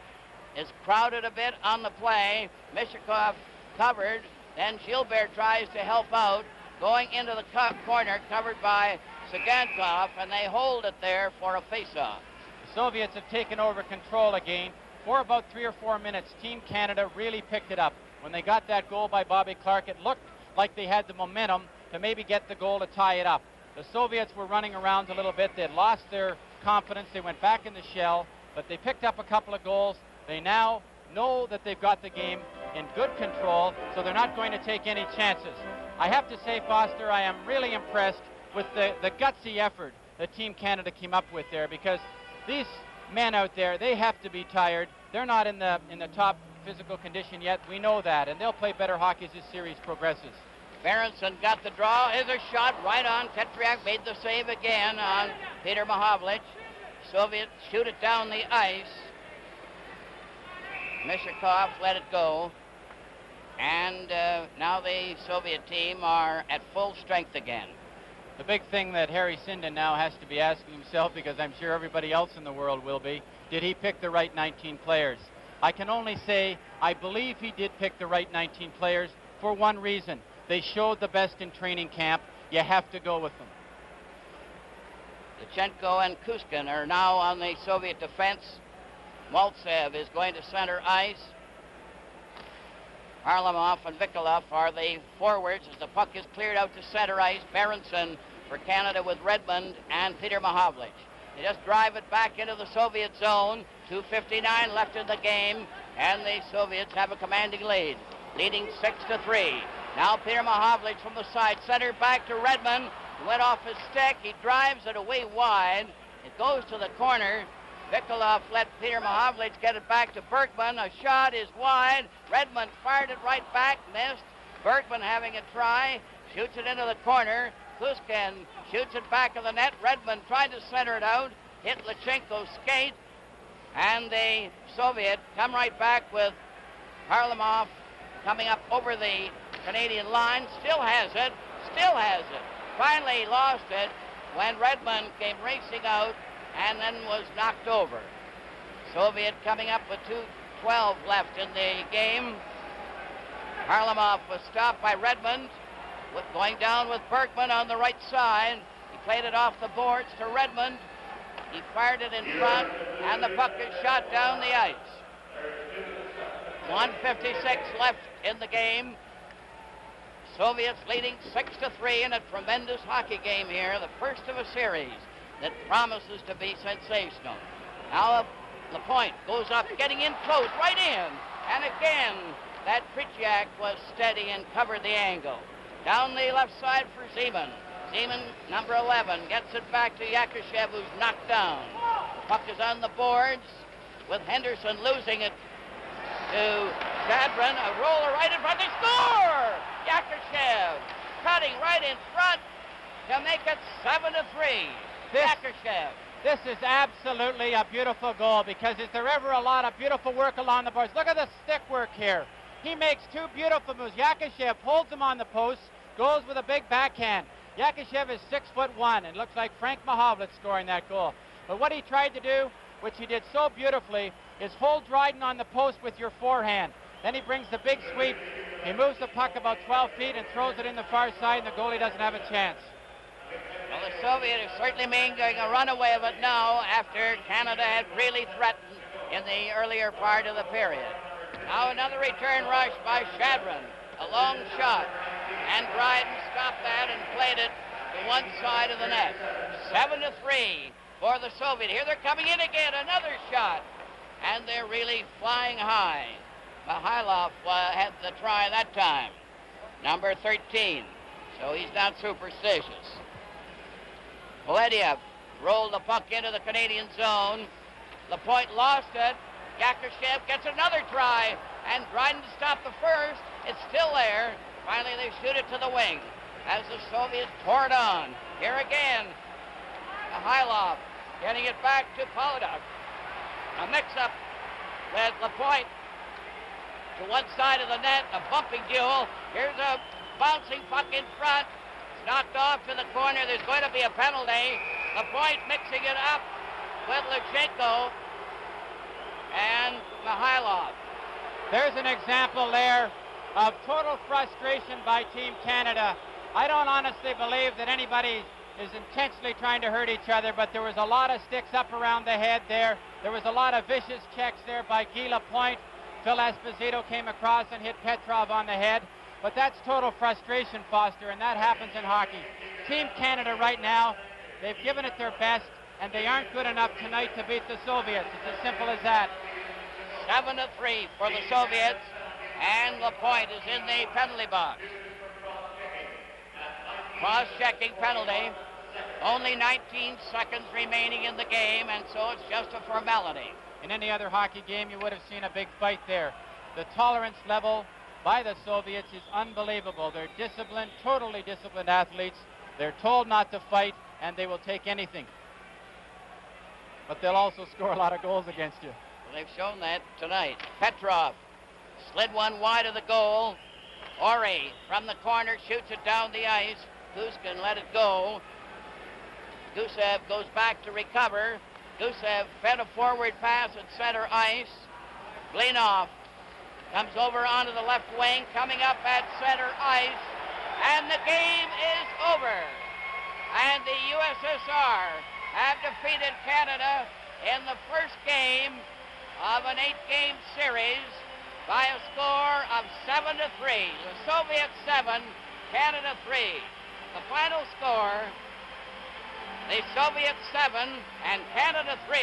is crowded a bit on the play. Mishakov covered. Then Gilbert tries to help out, going into the corner, covered by Sagankov, and they hold it there for a face-off.
The Soviets have taken over control again. For about 3 or 4 minutes, Team Canada really picked it up. When they got that goal by Bobby Clark, it looked like they had the momentum to maybe get the goal to tie it up. The Soviets were running around a little bit. They had lost their confidence. They went back in the shell, but they picked up a couple of goals. They now know that they've got the game in good control, so they're not going to take any chances. I have to say, Foster, I am really impressed with the gutsy effort that Team Canada came up with there, because these men out there, they have to be tired. They're not in the top physical condition yet. We know that, and they'll play better hockey as this series progresses.
Berenson got the draw. Here's a shot right on. Tretyak made the save again on Peter Mahovlich. Soviets shoot it down the ice. Mishakov let it go. And now the Soviet team are at full strength again.
The big thing that Harry Sinden now has to be asking himself, because I'm sure everybody else in the world will be, did he pick the right 19 players? I can only say I believe he did pick the right 19 players for one reason. They showed the best in training camp. You have to go with them.
Lutchenko and Kuskin are now on the Soviet defense. Maltsev is going to center ice. Harlamov and Vikolov are the forwards as the puck is cleared out to center ice. Berenson for Canada with Redmond and Peter Mahovlich. They just drive it back into the Soviet zone. 2:59 left in the game, and the Soviets have a commanding lead, leading 6-3. Now Peter Mahovlich from the side, center back to Redmond. He went off his stick. He drives it away wide. It goes to the corner. Vikolov let Peter Mahovlich get it back to Bergman. A shot is wide. Redmond fired it right back, missed. Bergman having a try, shoots it into the corner. Kuskin shoots it back of the net. Redmond tried to center it out, hit Lutchenko's skate, and the Soviet come right back with Harlamov coming up over the Canadian line. Still has it. Finally lost it when Redmond came racing out and then was knocked over. Soviet coming up with 2:12 left in the game. Harlamov was stopped by Redmond, going down with Bergman on the right side. He played it off the boards to Redmond. He fired it in front, and the puck is shot down the ice. 1:56 left in the game. Soviets leading 6-3 in a tremendous hockey game here, the first of a series that promises to be sensational. Now Lapointe goes up, getting in close, right in. And again, that Tretьяка was steady and covered the angle. Down the left side for Zeman. Zeman, number 11, gets it back to Yakushev, who's knocked down. The puck is on the boards with Henderson losing it to Shadron. A roller right in front. They score! Yakushev cutting right in front to make it 7-3. Yakushev.
This is absolutely a beautiful goal, because is there ever a lot of beautiful work along the boards? Look at the stick work here. He makes two beautiful moves. Yakushev holds him on the post, goes with a big backhand. Yakushev is 6'1", and looks like Frank Mahovlich scoring that goal. But what he tried to do, which he did so beautifully, is hold Dryden on the post with your forehand. Then he brings the big sweep. He moves the puck about 12 feet and throws it in the far side, and the goalie doesn't have a chance.
Well, the Soviets are certainly making a runaway of it now after Canada had really threatened in the earlier part of the period. Now another return rush by Shadron. A long shot. And Dryden stopped that and played it to one side of the net. 7-3 for the Soviet. Here they're coming in again. Another shot. And they're really flying high. Mikhailov had the try that time. Number 13. So he's not superstitious. Polediev rolled the puck into the Canadian zone. Lapointe lost it. Yakushev gets another try, and Dryden to stop the first. It's still there. Finally, they shoot it to the wing as the Soviets pour it on. Here again, Mikhailov getting it back to Polodov. A mix-up with Lapointe to one side of the net, a bumping duel. Here's a bouncing puck in front. It's knocked off to the corner. There's going to be a penalty. Lapointe mixing it up with Lutchenko and Mikhailov.
There's an example there of total frustration by Team Canada. I don't honestly believe that anybody is intentionally trying to hurt each other, but there was a lot of sticks up around the head there. There was a lot of vicious checks there by Guy Lapointe. Phil Esposito came across and hit Petrov on the head. But that's total frustration, Foster, and that happens in hockey. Team Canada right now, they've given it their best, and they aren't good enough tonight to beat the Soviets. It's as simple as that.
7-3 for the Soviets, and Lapointe is in the penalty box. Cross-checking penalty. Only 19 seconds remaining in the game, and so it's just a formality.
In any other hockey game, you would have seen a big fight there. The tolerance level by the Soviets is unbelievable. They're disciplined, totally disciplined athletes. They're told not to fight, and they will take anything. But they'll also score a lot of goals against you.
They've shown that tonight. Petrov slid one wide of the goal. Ori from the corner shoots it down the ice. Guskin let it go. Gusev goes back to recover. Gusev fed a forward pass at center ice. Blinov comes over onto the left wing, coming up at center ice, and the game is over. And the USSR have defeated Canada in the first game of an 8-game series by a score of 7-3. The Soviets 7, Canada 3. The final score, the Soviets 7 and Canada 3.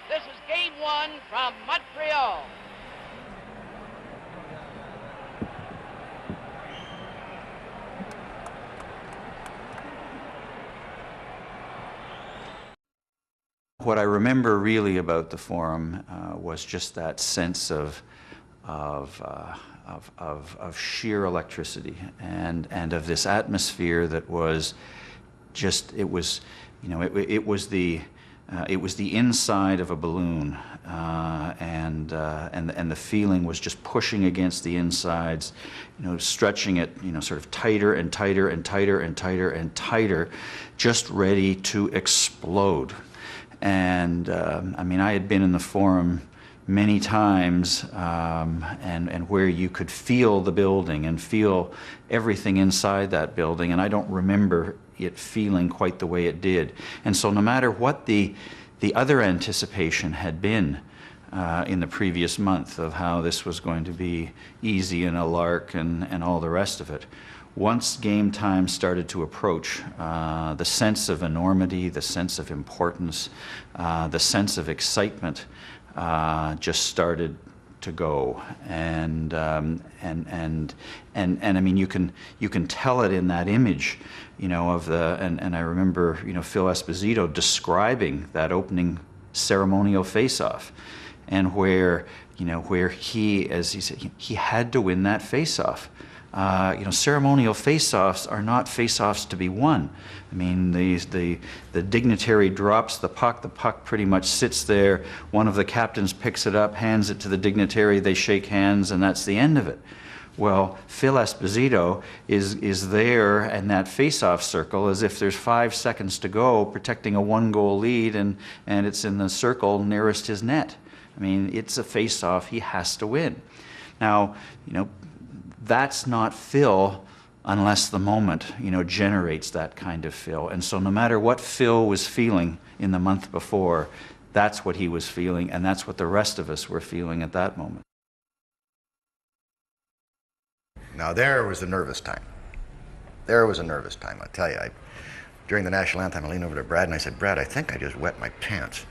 This is game 1 from Montreal.
What I remember really about the forum was just that sense of sheer electricity and of this atmosphere that was just, it was the inside of a balloon, and the feeling was just pushing against the insides, stretching it, sort of tighter and tighter and tighter and tighter and tighter, just ready to explode. And I mean, I had been in the forum many times, and where you could feel the building and feel everything inside that building, and I don't remember it feeling quite the way it did. And so no matter what the other anticipation had been in the previous month of how this was going to be easy and a lark and all the rest of it, once game time started to approach, the sense of enormity, the sense of importance, the sense of excitement just started to go, and I mean, you can tell it in that image, of the, and I remember, Phil Esposito describing that opening ceremonial face-off, and where he, as he said, he had to win that face-off. Ceremonial face-offs are not face-offs to be won. I mean, the dignitary drops the puck pretty much sits there, one of the captains picks it up, hands it to the dignitary, they shake hands, and that's the end of it. Well, Phil Esposito is there in that face-off circle as if there's 5 seconds to go, protecting a 1-goal lead, and it's in the circle nearest his net. I mean, it's a face-off he has to win. Now, that's not Phil unless the moment, generates that kind of Phil. And so no matter what Phil was feeling in the month before, that's what he was feeling, and that's what the rest of us were feeling at that moment.
Now there was a nervous time. There was a nervous time, I'll tell you. During the national anthem, I leaned over to Brad and I said, "Brad, I think I just wet my pants."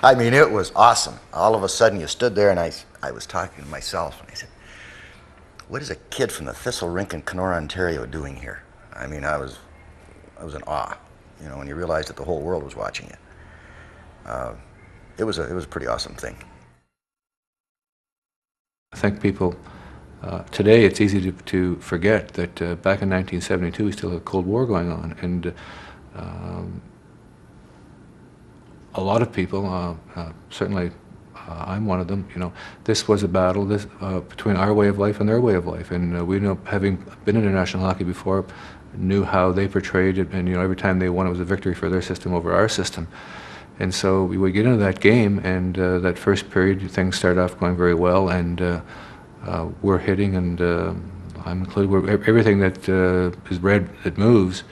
I mean, it was awesome. All of a sudden you stood there and I was talking to myself and I said, what is a kid from the Thistle Rink in Kenora, Ontario doing here? I mean, I was in awe, when you realized that the whole world was watching you. It was a pretty awesome thing.
I think people, today it's easy to forget that back in 1972 we still had a Cold War going on, and a lot of people, certainly I'm one of them, this was a battle between our way of life and their way of life, and we know, having been in international hockey before, knew how they portrayed it, and every time they won it was a victory for their system over our system. And so we would get into that game, and that first period things started off going very well, and we're hitting, and I'm included, everything that is red that moves,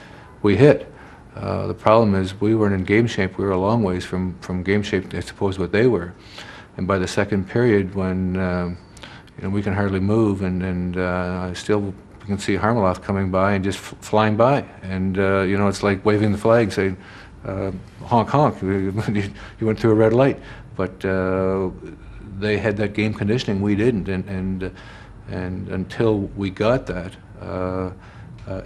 we hit. The problem is we weren't in game shape. We were a long ways from game shape, I suppose, what they were. And by the second period, when we can hardly move, and I still can see Harmeloff coming by and just flying by, and it's like waving the flag, saying, "Honk honk!" You went through a red light. But they had that game conditioning, we didn't, and until we got that,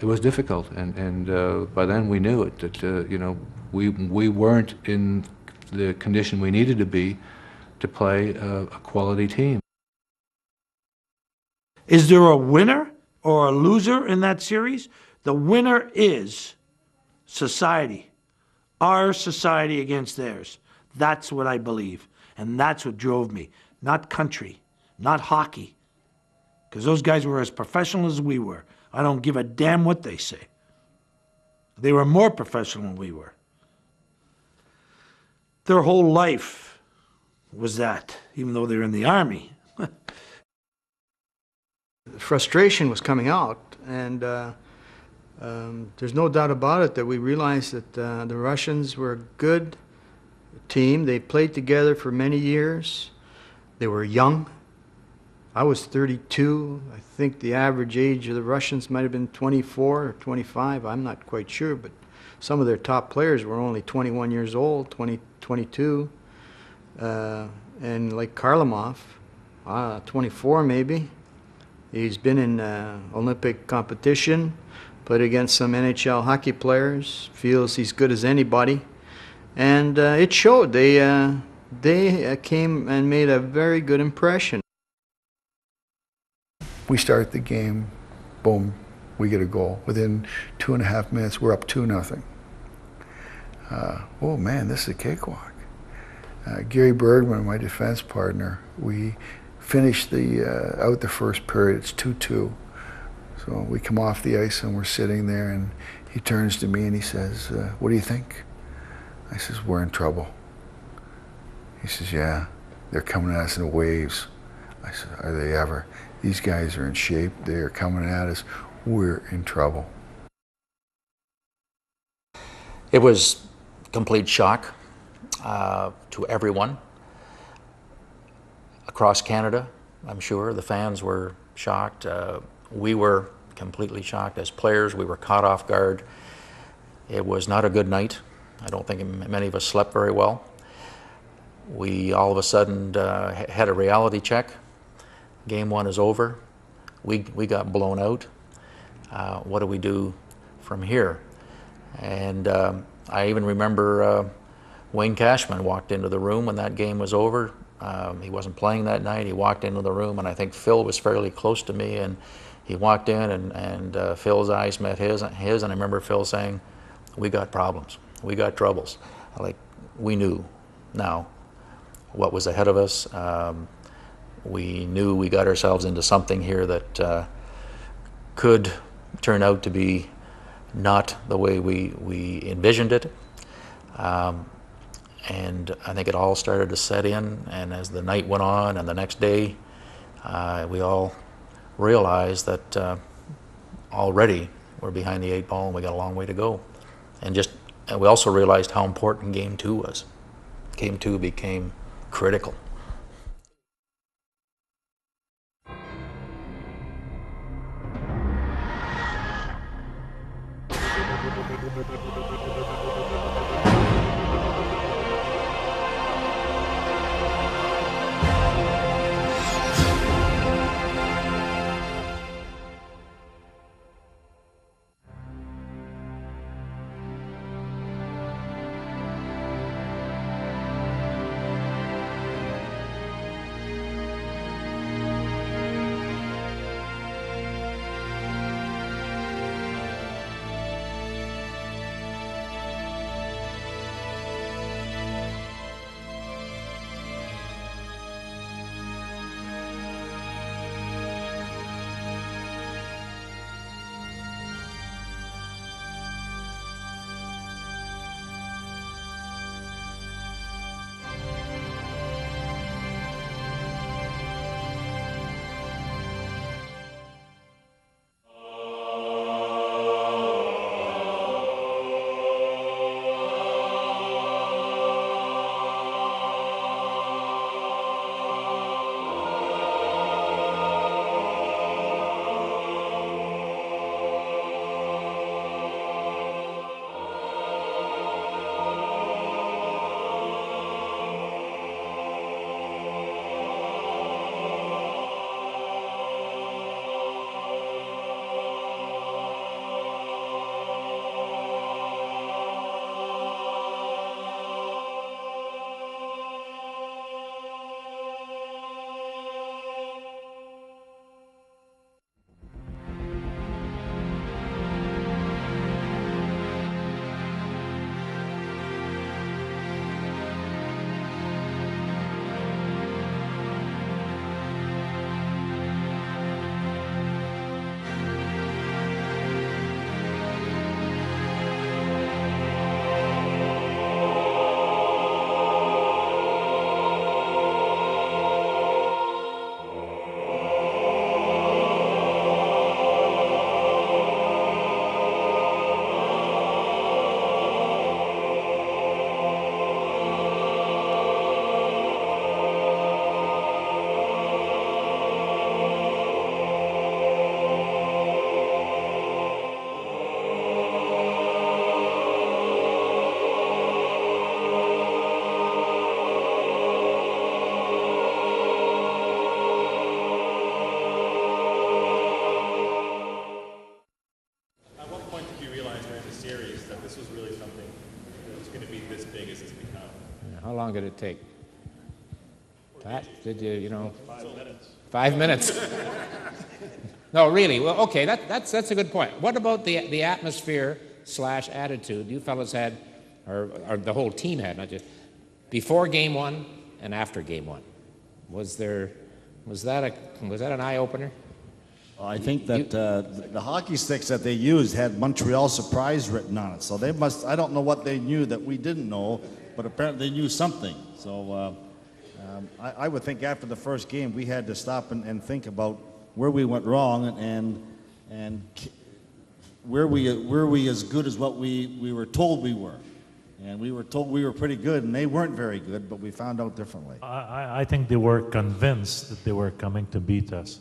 it was difficult. And by then we knew it, that we weren't in the condition we needed to be to play a quality team.
Is there a winner or a loser in that series? The winner is society. Our society against theirs. That's what I believe. And that's what drove me. Not country, not hockey. Because those guys were as professional as we were. I don't give a damn what they say. They were more professional than we were. Their whole life was that, even though they were in the Army.
Frustration was coming out, and there's no doubt about it that we realized that the Russians were a good team. They played together for many years. They were young. I was 32. I think the average age of the Russians might have been 24 or 25. I'm not quite sure, but some of their top players were only 21 years old, 22. And like Karlamov, 24 maybe. He's been in Olympic competition, played against some NHL hockey players, feels he's good as anybody. And it showed. They came and made a very good impression.
We start the game, boom, we get a goal. Within 2.5 minutes, we're up 2-0. Oh man, this is a cakewalk. Gary Bergman, my defense partner, we finished out the first period. It's 2-2. So we come off the ice and we're sitting there, and he turns to me and he says, "What do you think?" I says, "We're in trouble." He says, "Yeah, they're coming at us in waves." I said, "Are they ever? These guys are in shape. They are coming at us. We're in trouble."
It was complete shock to everyone across Canada. I'm sure the fans were shocked. We were completely shocked as players. We were caught off guard. It was not a good night. I don't think many of us slept very well. We all of a sudden had a reality check. Game one is over. We got blown out. What do we do from here? And I even remember Wayne Cashman walked into the room when that game was over. He wasn't playing that night. He walked into the room, and I think Phil was fairly close to me, and he walked in, and Phil's eyes met his, and I remember Phil saying, "We got problems. We got troubles." Like, we knew now what was ahead of us. We knew we got ourselves into something here that could turn out to be not the way we envisioned it. And I think it all started to set in, and as the night went on and the next day, we all realized that already we're behind the 8 ball and we got a long way to go. And we also realized how important Game 2 was. Game 2 became critical.
long did it take? Pat, did you know? 5 minutes. No, really. Well, okay, that's a good point. What about the atmosphere / attitude you fellas had, or the whole team had, not just before game one and after game one? Was that an eye opener?
I think that the hockey sticks that they used had Montreal surprise written on it. So they must, I don't know what they knew that we didn't know, but apparently they knew something. So I would think after the first game we had to stop and think about where we went wrong and were we as good as what we were told we were. And we were told we were pretty good, and they weren't very good, but we found out differently.
I think they were convinced that they were coming to beat us.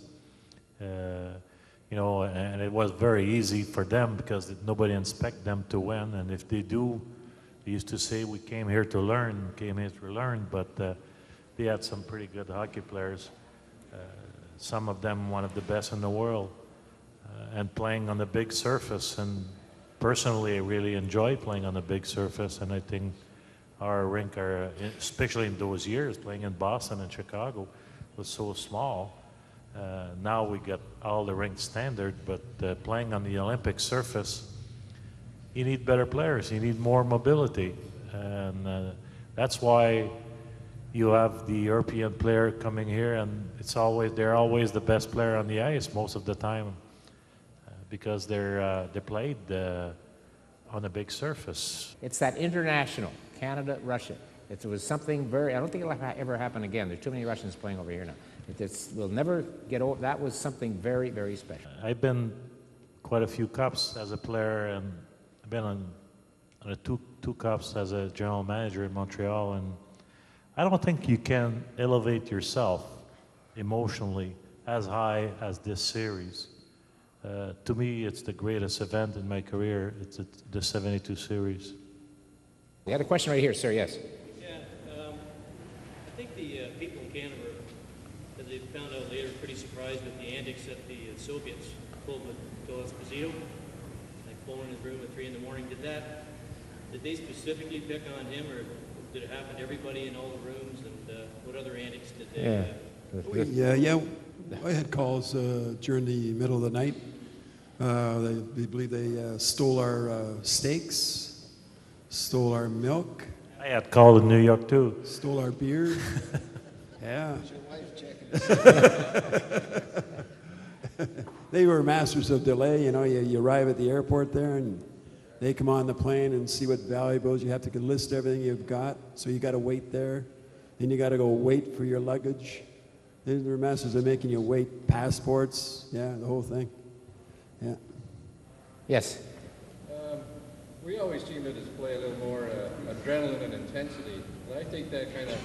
You know, and it was very easy for them because nobody expected them to win. And if they do, they used to say, we came here to learn, but they had some pretty good hockey players. Some of them one of the best in the world, and playing on the big surface. And personally, I really enjoy playing on the big surface, and I think our rink, especially in those years, playing in Boston and Chicago, was so small. Now we got all the rink standard, but playing on the Olympic surface, you need better players, you need more mobility, and that's why you have the European player coming here, and they're always the best player on the ice most of the time, because they played on a big surface.
It's that international, Canada, Russia. It was something I don't think it'll ever happen again. There's too many Russians playing over here now. We'll never get over, that was something very, very special.
I've been quite a few cups as a player, and I've been on two cups as a general manager in Montreal, and I don't think you can elevate yourself emotionally as high as this series. To me, it's the greatest event in my career. It's the 72 series.
You had a question right here, sir, yes.
Yeah, I think the people in Canada, as they found out later, pretty surprised with the antics that the Soviets pulled with Esposito, like pulling his room at 3 in the morning. Did they specifically pick on him, or did it happen to everybody in all the rooms, and what other antics did they...
Yeah, I had calls during the middle of the night. They believe they stole our steaks, stole our milk.
I had called in New York too.
Stole our beer. Yeah. They were masters of delay. You know, you arrive at the airport there, and they come on the plane and see what valuables you have to list everything you've got. So you got to wait there. Then you got to go wait for your luggage. They were masters of making you wait, passports, yeah, the whole thing. Yeah.
Yes.
We always seem to display a little more adrenaline and intensity, and I think that kind of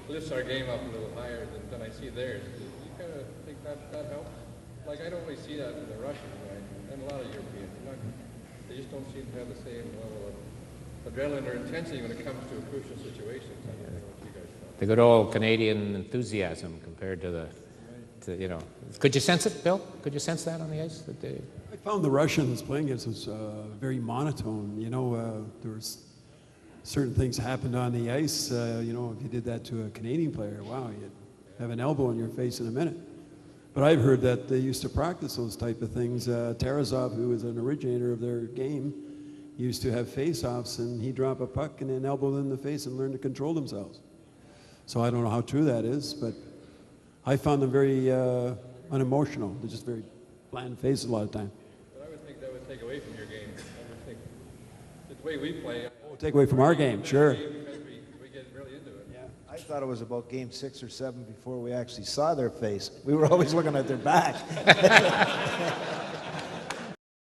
lifts our game up a little higher than I see theirs. Do you kind of think that helps? Like, I don't really see that in the Russians, right? And a lot of Europeans. They just don't seem to have the same level of adrenaline or intensity when it comes to a crucial situation. I don't know what you guys thought.
The good old Canadian enthusiasm compared to you know. Could you sense it, Bill? Could you sense that on the ice?
I found the Russians playing against us very monotone. You know, there was certain things happened on the ice. You know, if you did that to a Canadian player, wow, you'd have an elbow in your face in a minute. But I've heard that they used to practice those type of things. Tarasov, who was an originator of their game, used to have face-offs, and he'd drop a puck and then elbow them in the face and learn to control themselves. So I don't know how true that is, but I found them very unemotional. They're just very bland faces a lot of time.
But I would think that would take away from your game. I would think the way we play...
Take away from our game, sure.
Because we get really into it.
Yeah. I thought it was about game 6 or 7 before we actually saw their face. We were always looking at their back.